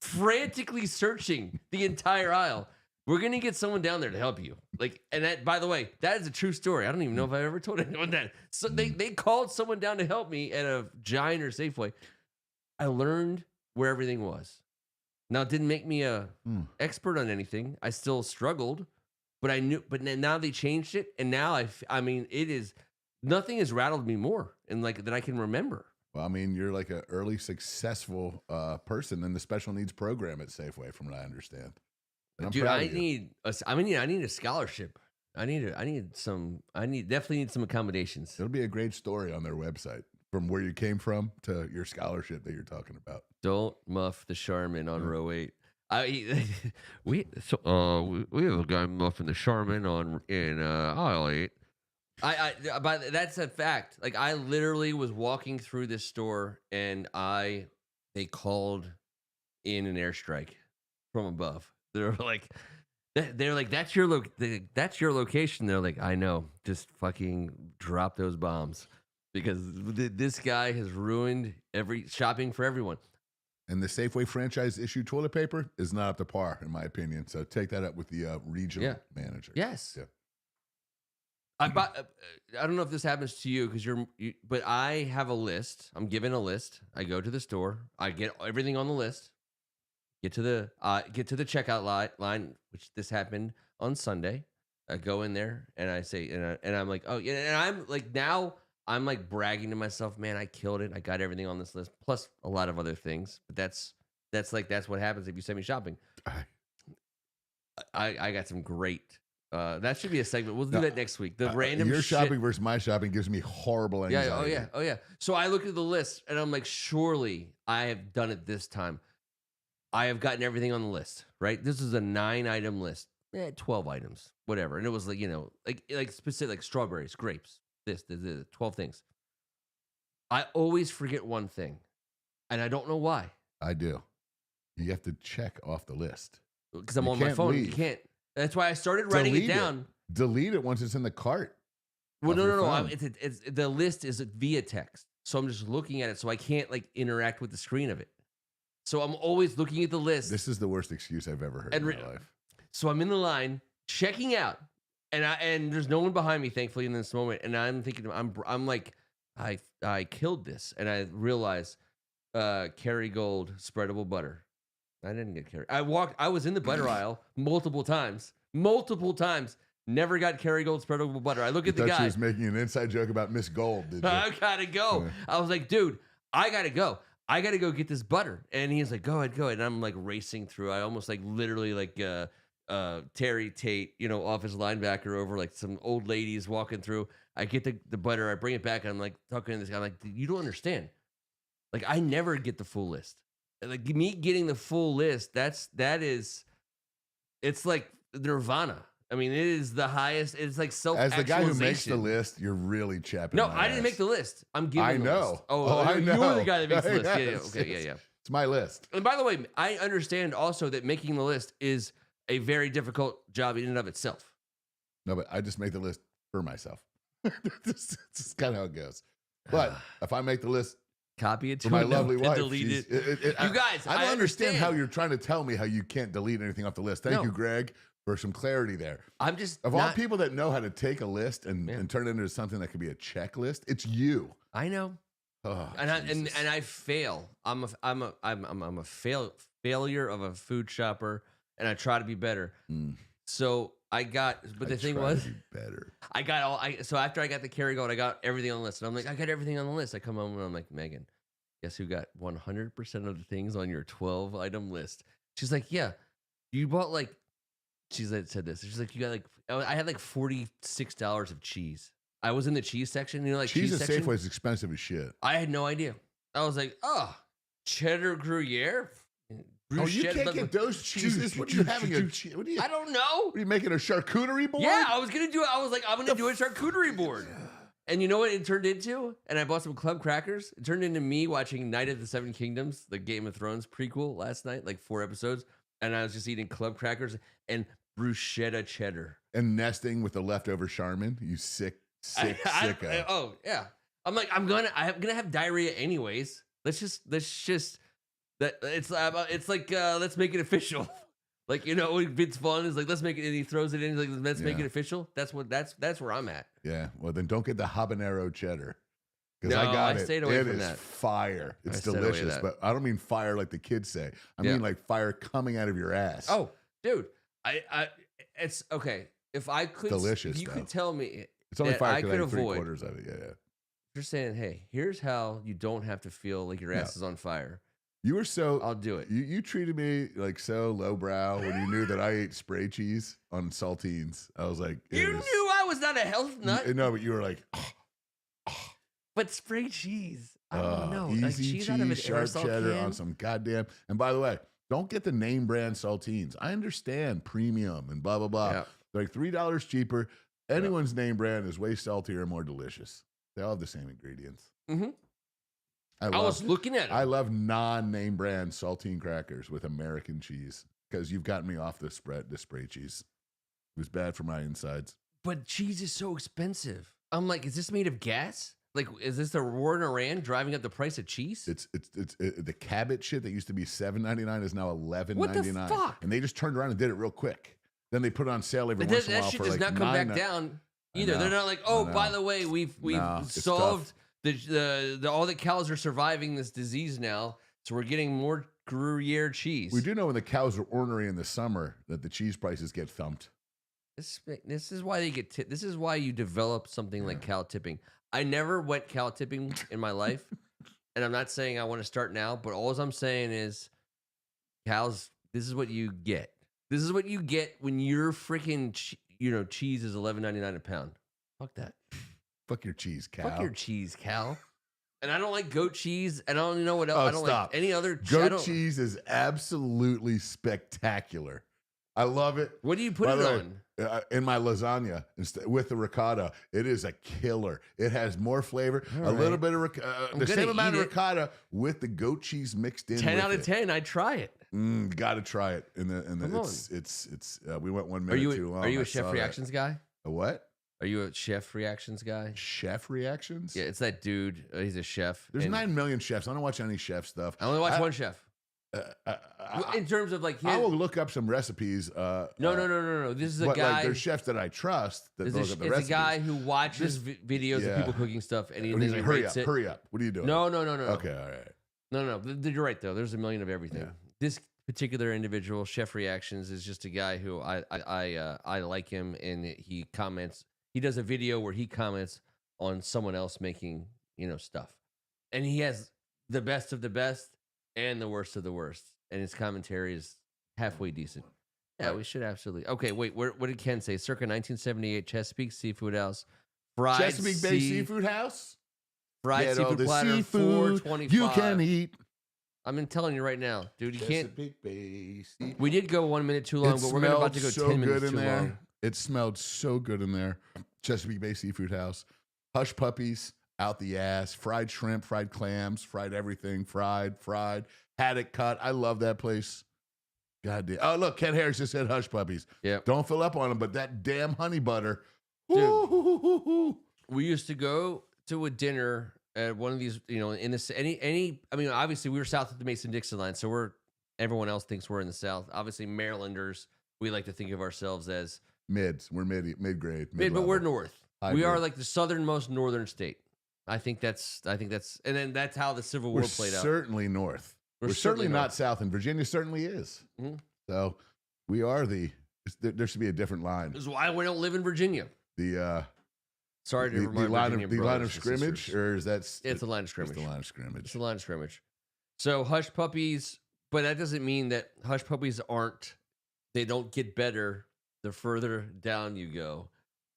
frantically searching the entire aisle. We're going to get someone down there to help you. Like, and that, by the way, that is a true story. I don't even know if I ever told anyone that. So they called someone down to help me at a Giant or Safeway. I learned where everything was. Now, it didn't make me a expert on anything. I still struggled, but I knew. But now they changed it, and now I mean, it is nothing has rattled me more, and like that I can remember. Well, I mean, you're like an early successful person in the special needs program at Safeway, from what I understand. Dude, I need a scholarship. I definitely need some accommodations. It'll be a great story on their website from where you came from to your scholarship that you're talking about. Don't muff the Charmin on row 8. We have a guy muffing the Charmin in aisle 8. But that's a fact. Like, I literally was walking through this store and they called in an airstrike from above. They're like, that's your location. They're like, I know, just fucking drop those bombs because this guy has ruined every shopping for everyone. And the Safeway franchise issue toilet paper is not up to par, in my opinion. So take that up with the regional manager. Yes. Yeah. I don't know if this happens to you but I have a list. I'm given a list. I go to the store. I get everything on the list. Get to the checkout line, which this happened on Sunday. I go in there and I say, and I'm like, oh yeah, and I'm like now I'm like bragging to myself, man, I killed it. I got everything on this list, plus a lot of other things. But that's what happens if you send me shopping. I got some great. That should be a segment. We'll do that next week. The random your shit. shopping versus my shopping gives me horrible anxiety. Oh yeah. So I look at the list and I'm like, surely I have done it this time. I have gotten everything on the list, right? This is a 9-item list. 12 items, whatever. And it was like, like specific, like strawberries, grapes, this, 12 things. I always forget one thing, and I don't know why. I do. You have to check off the list. Because I'm on my phone. You can't. That's why I started writing it down. Delete it once it's in the cart. Well, no. It's the list is via text. So I'm just looking at it, so I can't like interact with the screen of it. So I'm always looking at the list. This is the worst excuse I've ever heard in my life. So I'm in the line checking out, and there's no one behind me, thankfully, in this moment. And I'm thinking, I'm like, I killed this, and I realized Kerrygold spreadable butter. I didn't get Kerry. I was in the butter aisle multiple times. Never got Kerrygold spreadable butter. I look at the guy. She was making an inside joke about Miss Gold. Did you? I gotta go. I was like, dude, I gotta go. I gotta go get this butter. And he's like, go ahead. And I'm like racing through. I almost like literally like Terry Tate, office linebacker over like some old ladies walking through. I get the butter. I bring it back. And I'm like talking to this guy. I'm like, you don't understand. Like I never get the full list. Like me getting the full list, it's like nirvana. I mean, it is the highest. It's like self-actualization. As the guy who makes the list, you're really chapping. No, I didn't make the list. I'm giving. I the know. List. Oh, I know. You're the guy that makes the list. Yes, Yeah. It's my list. And by the way, I understand also that making the list is a very difficult job in and of itself. No, but I just make the list for myself. This is kind of how it goes. But if I make the list, copy it to my lovely wife, delete it. You guys, I don't understand how you're trying to tell me how you can't delete anything off the list. Thank you, Greg, for some clarity there. I'm just all people that know how to take a list and turn it into something that could be a checklist. It's you. I know. Oh, and I fail. I'm a failure of a food shopper, and I try to be better. So the thing was, better. So after I got the Kerrygold, I got everything on the list, and I'm like, I got everything on the list. I come home and I'm like, Megan, guess who got 100% of the things on your 12-item list? She's like, yeah, you bought like. Said this. She's like, you got like, I had like $46 of cheese. I was in the cheese section. Cheese at section. Safeway is expensive as shit. I had no idea. I was like, cheddar Gruyere. You can't get those cheeses. What are you having? I don't know. Are you making a charcuterie board? Yeah, I was gonna do it. I was like, I'm gonna do a charcuterie board. And you know what it turned into? And I bought some club crackers. It turned into me watching Night of the Seven Kingdoms, the Game of Thrones prequel last night, like 4 episodes. And I was just eating club crackers and bruschetta cheddar. And nesting with the leftover Charmin. You sick sicko. Oh yeah. I'm like, I'm gonna have diarrhea anyways. Let's just that it's like let's make it official. Like, Vince Vaughn is like, let's make it, and he throws it in, he's like, let's make it official. That's where I'm at. Yeah. Well, then don't get the habanero cheddar. Because I stayed away from that. It is fire. It's I delicious. But I don't mean fire like the kids say. I mean like fire coming out of your ass. Oh, dude. It's okay. If I could, delicious. If you could tell me, it's only fire. I could avoid 3/4 of it. Yeah. You're saying, hey, here's how you don't have to feel like your ass is on fire. You were so. I'll do it. You treated me like so lowbrow when you knew that I ate spray cheese on saltines. I was like, knew I was not a health nut. No, but you were like, but spray cheese. I don't know. Easy like cheese out of an sharp cheddar on some goddamn. And by the way, don't get the name brand saltines. I understand premium and blah blah blah. Yeah. Like $3 cheaper. Anyone's name brand is way saltier and more delicious. They all have the same ingredients. Mm-hmm. I was looking at it. I love non-name brand saltine crackers with American cheese because you've gotten me off the spray cheese. It was bad for my insides. But cheese is so expensive. I'm like, is this made of gas? Like, is this the war in Iran driving up the price of cheese? It's the Cabot shit that used to be $7.99 is now $11.99. What the fuck? And they just turned around and did it real quick. Then they put it on sale every once in a while. That shit does not come back down either. They're not like, oh, by the way, we've solved the all the cows are surviving this disease now, so we're getting more Gruyere cheese. We do know when the cows are ornery in the summer that the cheese prices get thumped. This is why they get tipped. This is why you develop something like cow tipping. I never went cow tipping in my life, and I'm not saying I want to start now, but all I'm saying is cows, this is what you get. This is what you get when your freaking cheese is $11.99 a pound. Fuck that. Fuck your cheese, cow. Fuck your cheese, cow. And I don't like goat cheese, and I don't know what else. I don't stop. like any other goat cheese is absolutely spectacular. I love it. What do you put it on? In my lasagna with the ricotta. It is a killer. It has more flavor. All little bit of the same amount of ricotta with the goat cheese mixed in. 10 out of 10. I'd try it. Got to try it. It's we went 1 minute too long. Are you a Chef Reactions guy? A what? Are you a Chef Reactions guy? Chef Reactions? Yeah, it's that dude. He's a chef. There's 9 million chefs. I don't watch any chef stuff. I only watch one chef. In terms of like, I will look up some recipes. No. This is a guy. Like, there's chefs that I trust. That look up the recipes. It's a guy who watches videos of people cooking stuff, and he rates it. Hurry up! What are you doing? No. Okay, all right. No. You're right though. There's a million of everything. Yeah. This particular individual, Chef Reactions, is just a guy who I like him, and he comments. He does a video where he comments on someone else making stuff, and he has the best of the best and the worst of the worst, and his commentary is halfway decent. Yeah, we should absolutely. Okay, wait. What did Ken say? Circa 1978, Chesapeake Seafood House, Chesapeake Bay Seafood House, fried seafood platter, $4.25. You can eat. I'm telling you right now, dude. You can't. Bay We did go 1 minute too long, but we're about to go 10 minutes too long. It smelled so good in there. Chesapeake Bay Seafood House, hush puppies out the ass, fried shrimp, fried clams, fried everything, fried, haddock cut. I love that place. God damn. Oh, look, Ken Harris just said hush puppies. Yeah. Don't fill up on them, but that damn honey butter. Dude, we used to go to a dinner at one of these, in this, obviously we were south of the Mason-Dixon line, so everyone else thinks we're in the South. Obviously, Marylanders, we like to think of ourselves as mids. We're mid-grade. But we're north. We are like the southernmost northern state. I think that's, and then that's how the Civil War played out. Certainly north. We're certainly not south, and Virginia certainly is. Mm-hmm. So we are there should be a different line. This is why we don't live in Virginia. Sorry to remind the line of scrimmage, or is that? It's a line of scrimmage. It's the line of scrimmage. It's a line of scrimmage. So hush puppies, but that doesn't mean that hush puppies they don't get better the further down you go,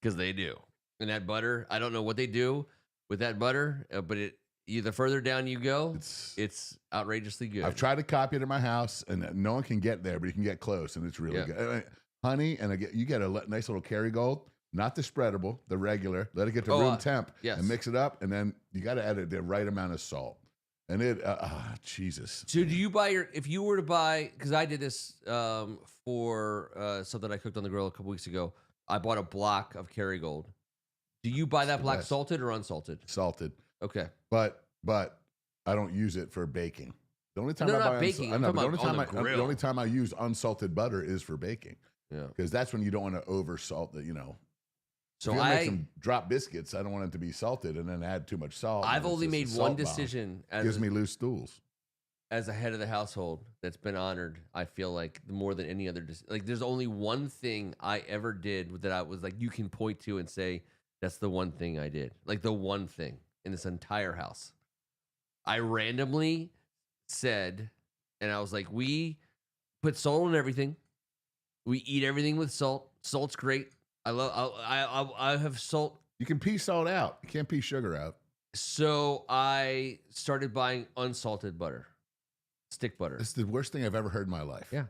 because they do. And that butter, I don't know what they do with that butter, but the further down you go, it's outrageously good. I've tried to copy it in my house, and no one can get there, but you can get close, and it's really good. Honey, and you get a nice little Kerrygold, not the spreadable, the regular. Let it get to room temp, and mix it up, and then you got to add the right amount of salt. And Jesus. So do you if you were to buy, because I did this for something I cooked on the grill a couple weeks ago, I bought a block of Kerrygold. Do you buy that block salted or unsalted? Salted. Okay. But I don't use it for baking. The only time the only time I use unsalted butter is for baking. Yeah. Because that's when you don't want to over salt the. So if you make some drop biscuits, I don't want it to be salted and then add too much salt. I've only made one decision. Gives me loose stools. As a head of the household that's been honored, I feel like more than any other. Like, there's only one thing I ever did that I was like, you can point to and say, that's the one thing I did. Like, the one thing in this entire house. I randomly said, and I was like, we put salt on everything. We eat everything with salt. Salt's great. I have salt. You can pea salt out. You can't pea sugar out. So I started buying unsalted butter, stick butter. This is the worst thing I've ever heard in my life. Yeah.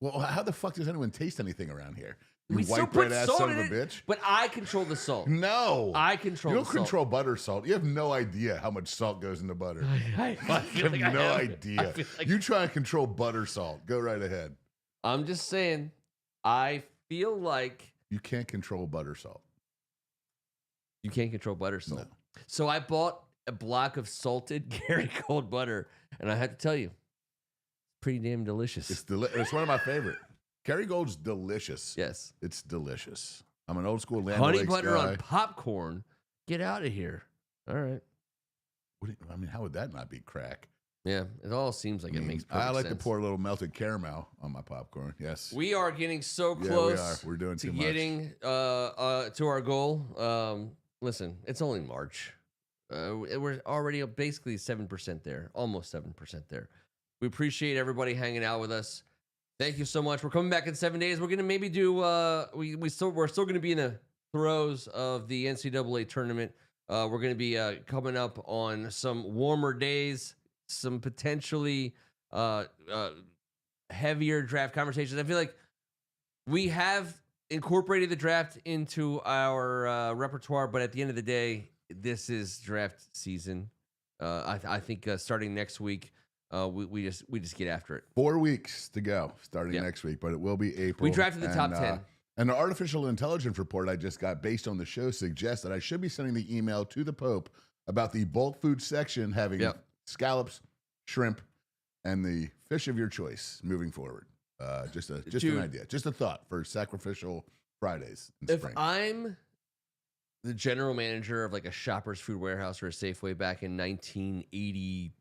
Well, how the fuck does anyone taste anything around here? We white bread ass son of a bitch. But I control the salt. No, I control. You don't control butter salt. You have no idea how much salt goes into butter. I have no idea. You try and control butter salt. Go right ahead. I'm just saying. I feel like you can't control butter salt. You can't control butter salt. No. So I bought a block of salted Kerrygold butter, and I have to tell you, it's pretty damn delicious. It's one of my favorite. Kerrygold's delicious. Yes. It's delicious. I'm an old school Land honey Lakes butter guy. On popcorn. Get out of here. All right. How would that not be crack? Yeah, it all seems like it makes perfect I like sense. to pour a little melted caramel on my popcorn. Yes. We are getting so Yeah, close. we are. We're doing to too much. getting to our goal. Listen, it's only March. We're already basically 7% there, almost 7% there. We appreciate everybody hanging out with us. Thank you so much. We're coming back in 7 days. We're gonna maybe do. We're still gonna be in the throes of the NCAA tournament. We're gonna be coming up on some warmer days, some potentially heavier draft conversations. I feel like we have incorporated the draft into our repertoire, but at the end of the day, this is draft season. I think starting next week, we just get after it. 4 weeks to go starting next week, but it will be April. We drafted the top 10. And the artificial intelligence report I just got based on the show suggests that I should be sending the email to the Pope about the bulk food section having scallops, shrimp, and the fish of your choice moving forward. Just an idea, just a thought for sacrificial Fridays in spring. If I'm the general manager of like a Shoppers Food Warehouse or a Safeway back in 1980,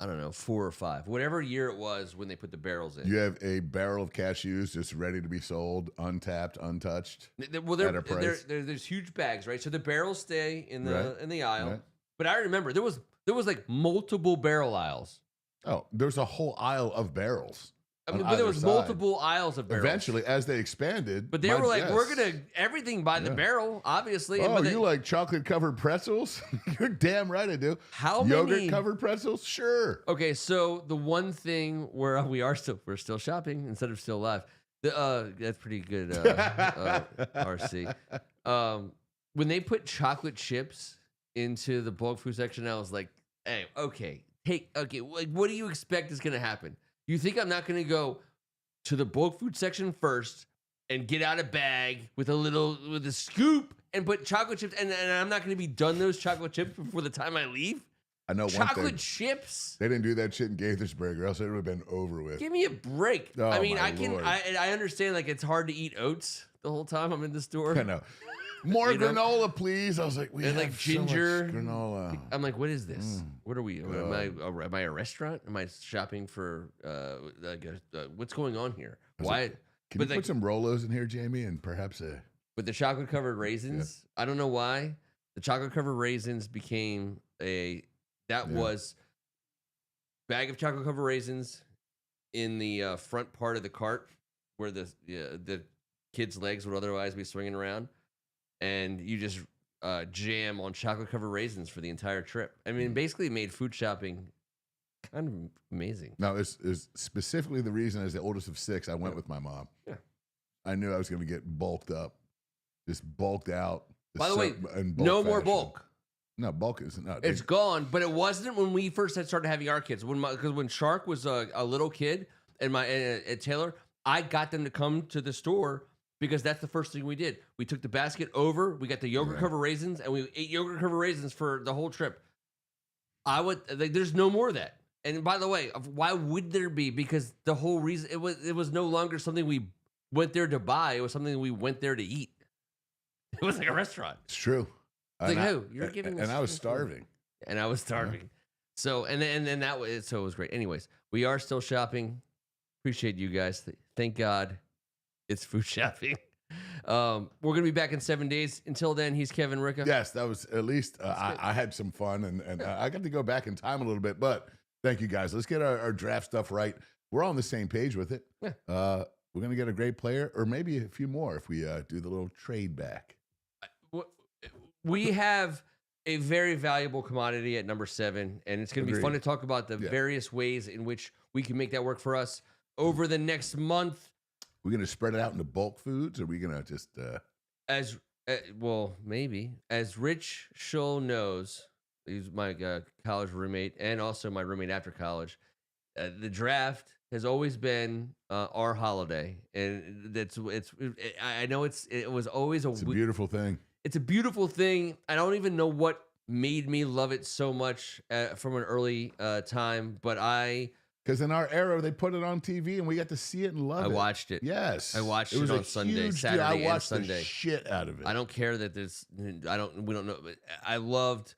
I don't know, 4 or 5, whatever year it was when they put the barrels in. You have a barrel of cashews just ready to be sold, untapped, untouched. Well, at a price. there's huge bags, right? So the barrels stay in the aisle. Right. But I remember there was like multiple barrel aisles. Oh, there's a whole aisle of barrels. I mean, but there was multiple aisles of barrels. Eventually, as they expanded. But they were like, we're going to everything by the barrel, obviously. Oh, you like chocolate-covered pretzels? You're damn right I do. How many? Yogurt-covered pretzels? Sure. Okay, so the one thing where we're still shopping instead of still live. That's pretty good, RC. When they put chocolate chips into the bulk food section, I was like, hey, okay, like, what do you expect is going to happen? You think I'm not going to go to the bulk food section first and get out a bag with a scoop and put chocolate chips, and I'm not going to be done those chocolate chips before the time I leave? I know chocolate chips. They didn't do that shit in Gaithersburg, or else it would have been over with. Give me a break. Oh, I mean, Lord. I understand like it's hard to eat oats the whole time I'm in the store. I know. More granola, please. I was like, we have like ginger so much granola. I'm like, what is this? What are we? Am I a restaurant? Am I shopping for what's going on here? Why? Can you put some Rolos in here, Jamie, and perhaps with the chocolate covered raisins? Yeah. I don't know why the chocolate covered raisins became was bag of chocolate covered raisins in the front part of the cart where the kids' legs would otherwise be swinging around. And you just jam on chocolate-covered raisins for the entire trip. I mean, basically it made food shopping kind of amazing. Now, is specifically the reason as the oldest of 6, I went with my mom. Yeah. I knew I was going to get bulked up, just bulked out. By the way, no more bulk. No, bulk isn't. No, it's gone, but it wasn't when we first had started having our kids. Because when Shark was a little kid and Taylor, I got them to come to the store because that's the first thing we did. We took the basket over, we got the yogurt-covered raisins, and we ate yogurt-covered raisins for the whole trip. There's no more of that. And by the way, why would there be? Because the whole reason, it was no longer something we went there to buy. It was something we went there to eat. It was like a restaurant. It's true. It's like, you're giving us. And I was starving. And I was starving. Yeah. So, and then that was, so it was great. Anyways, we are still shopping. Appreciate you guys. Thank God. It's food shopping. We're going to be back in 7 days. Until then, he's Kevin Ricca. Yes, that was at least, I had some fun and I got to go back in time a little bit, but thank you guys. Let's get our draft stuff right. We're on the same page with it. Yeah. We're going to get a great player or maybe a few more if we do the little trade back. We have a very valuable commodity at number 7, and it's going to be fun to talk about the various ways in which we can make that work for us over the next month. We're going to spread it out into bulk foods, or are we going to just... maybe. As Rich Schull knows, he's my college roommate and also my roommate after college, the draft has always been our holiday. And I know it was always a beautiful thing. It's a beautiful thing. I don't even know what made me love it so much from an early time, but because in our era, they put it on TV and we got to see it and love it. I watched it. Yes. I watched it on Sunday, Saturday, I watched and Sunday. The shit out of it. I don't care that we don't know. But I loved,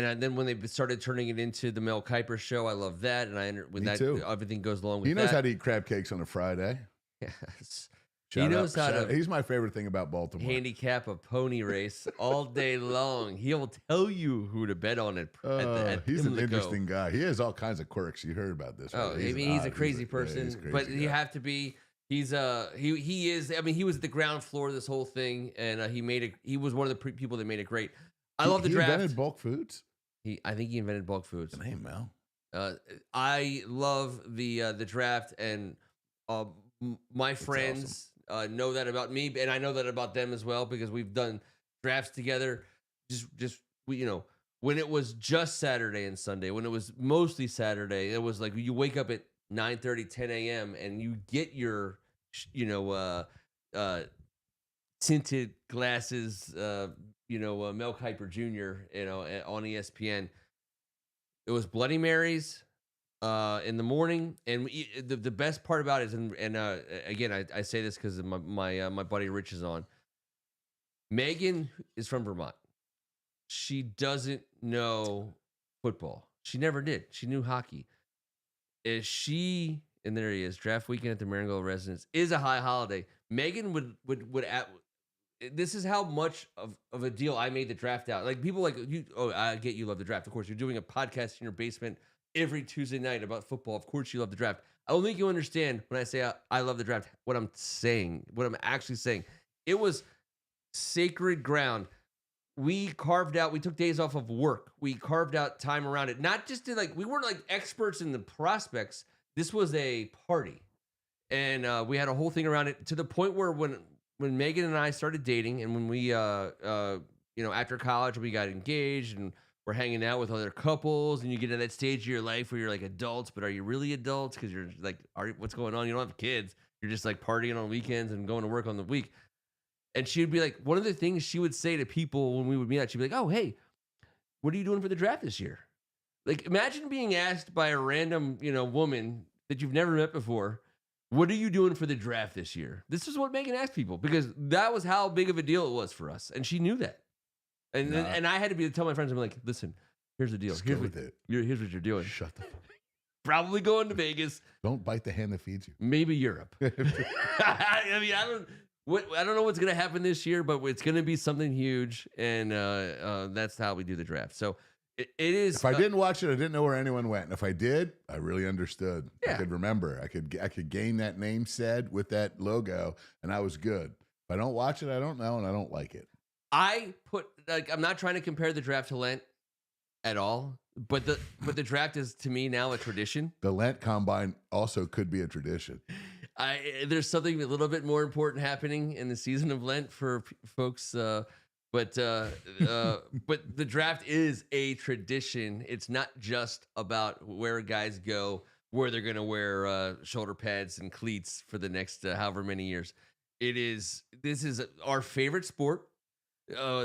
And then when they started turning it into the Mel Kiper show, I love that. And when Me that too. everything goes along with He knows that. how to eat crab cakes on a Friday. Yes. Shout He knows out, how to he's my favorite thing about Baltimore. handicap a pony race all day long. He'll tell you who to bet on it. He's an interesting guy. He has all kinds of quirks. You heard about this. Oh, right? He's a crazy person, he's a crazy but guy. you have to be. He is. I mean, he was at the ground floor of this whole thing, and he made it. He was one of the people that made it great. I love the draft. He invented bulk foods. I think he invented bulk foods. Hey, Mel. I love the draft, and my friends know that about me, and I know that about them as well because we've done drafts together. When it was just Saturday and Sunday, when it was mostly Saturday, it was like you wake up at 9:30, 10 a.m. and you get your, tinted glasses, Mel Kiper Jr., on ESPN. It was Bloody Marys in the morning, and the best part about it is, and again, I say this because my buddy Rich is on. Megan is from Vermont. She doesn't know football. She never did. She knew hockey. And there he is, draft weekend at the Meringolo residence is a high holiday. Megan would this is how much of a deal I made the draft out. Like people like you. Oh, I get you love the draft. Of course, you're doing a podcast in your basement every Tuesday night about football. Of course, you love the draft. I don't think you understand when I say I love the draft. What I'm saying, what I'm actually saying, it was sacred ground. We took days off of work. We carved out time around it. Not just we weren't like experts in the prospects. This was a party. And we had a whole thing around it to the point where when Megan and I started dating and when we, after college, we got engaged and we're hanging out with other couples and you get to that stage of your life where you're like adults, but are you really adults? Because you're like, what's going on? You don't have kids. You're just like partying on weekends and going to work on the week. And she would be like, one of the things she would say to people when we would meet out, she'd be like, oh, hey, what are you doing for the draft this year? Like, imagine being asked by a random, woman that you've never met before, what are you doing for the draft this year? This is what Megan asked people because that was how big of a deal it was for us. And she knew that. And and I had to tell my friends, I'm like, listen, here's the deal. Here's what you're doing. Shut the fuck up. Probably going to Vegas. Don't bite the hand that feeds you. Maybe Europe. I mean, I don't know what's going to happen this year, but it's going to be something huge, and that's how we do the draft. So it is. If I didn't watch it, I didn't know where anyone went. And if I did, I really understood. Yeah. I could remember. I could gain that name said with that logo, and I was good. If I don't watch it, I don't know, and I don't like it. I'm not trying to compare the draft to Lent at all, but the draft is to me now a tradition. The Lent Combine also could be a tradition. There's something a little bit more important happening in the season of Lent for folks, but the draft is a tradition. It's not just about where guys go, where they're going to wear shoulder pads and cleats for the next however many years. This is our favorite sport.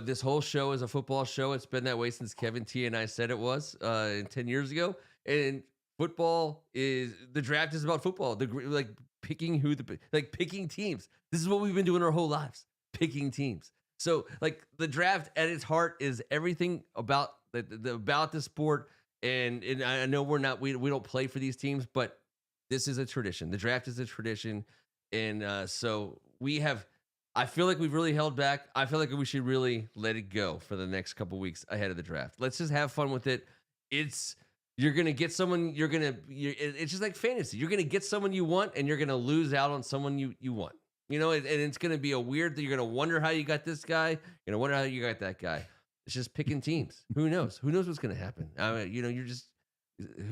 This whole show is a football show. It's been that way since Kevin T and I said it was 10 years ago. And the draft is about football. Picking picking teams. This is what we've been doing our whole lives, picking teams. So the draft at its heart is everything about the sport. And I know we don't play for these teams, but this is a tradition. The draft is a tradition. And so I feel like we've really held back. I feel like we should really let it go for the next couple weeks ahead of the draft. Let's just have fun with it. You're going to get someone it's just like fantasy. You're going to get someone you want and you're going to lose out on someone you want. And it's going to be a weird thing. You're going to wonder how you got this guy. You're going to wonder how you got that guy. It's just picking teams. Who knows? Who knows what's going to happen? I mean, you're just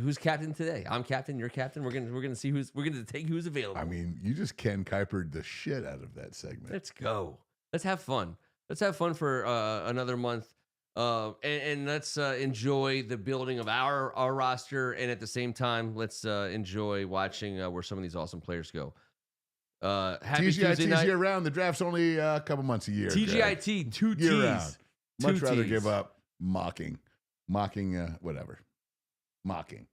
who's captain today? I'm captain, you're captain. We're going to see we're going to take who's available. I mean, you just Ken Kuipered the shit out of that segment. Let's go. Let's have fun. Let's have fun for another month. And let's enjoy the building of our roster, and at the same time, let's enjoy watching where some of these awesome players go. Happy Tuesday night. year round. The draft's only a couple months a year. TGIT, 2 T's. Year round. Much Two rather T's. give up mocking, whatever. Mocking.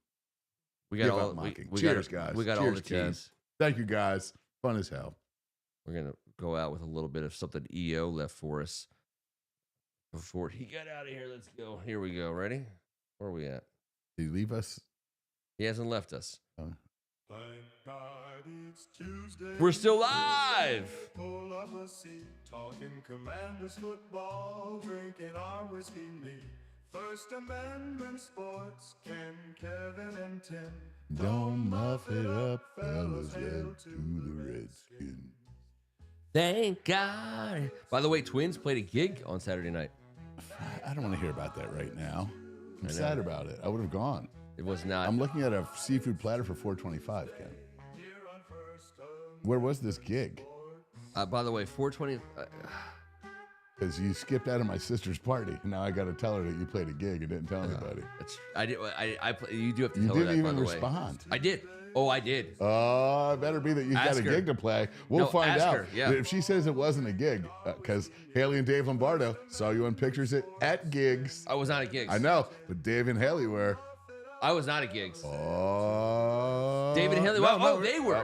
We got Give all up mocking. we Cheers, got, guys. We got Cheers, all the Ken. T's. Thank you, guys. Fun as hell. We're gonna go out with a little bit of something EO left for us. before he got out of here. Let's go. Here we go. Ready? Where are we at? Did he leave us? He hasn't left us. Oh. Thank God it's Tuesday. We're still live. Pull up a seat, talking Commanders football, drinking our whiskey neat. First Amendment sports, Ken, Kevin, and Tim. Don't muff it up, fellas. Hail to the Redskins. Thank God. By the way, Twins played a gig on Saturday night. I don't want to hear about that right now. I'm sad about it. I would have gone. It was not. I'm looking at a seafood platter for $4.25, Ken. Where was this gig? By the way, 420. Because you skipped out of my sister's party. Now I got to tell her that you played a gig and didn't tell anybody. I did. You do have to You tell her that. didn't By even the way, respond. I did. Oh, I did. Oh, it better be that you got Ask a her. gig to play. We'll No, find ask out. her, yeah. If she says it wasn't a gig, because Haley and Dave Lombardo saw you in pictures at gigs. I was not at gigs. I know, but Dave and Haley were. I was not at gigs. Oh. David and Haley. Well, they were.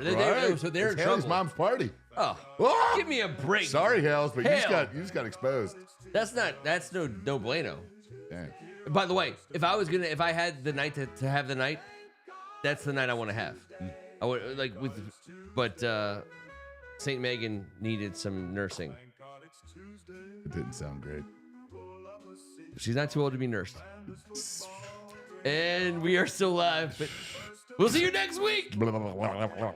So they're It's in Haley's trouble. mom's party. Oh, Oh! give me a break. Sorry, Hales, but you Hale. just got exposed. That's no bueno. Dang. By the way, if I had the night to have the night, that's the night I want to have. I would but St. Megan needed some nursing. It didn't sound great. She's not too old to be nursed. And we are still live. But we'll see you next week. Blah, blah, blah, blah, blah.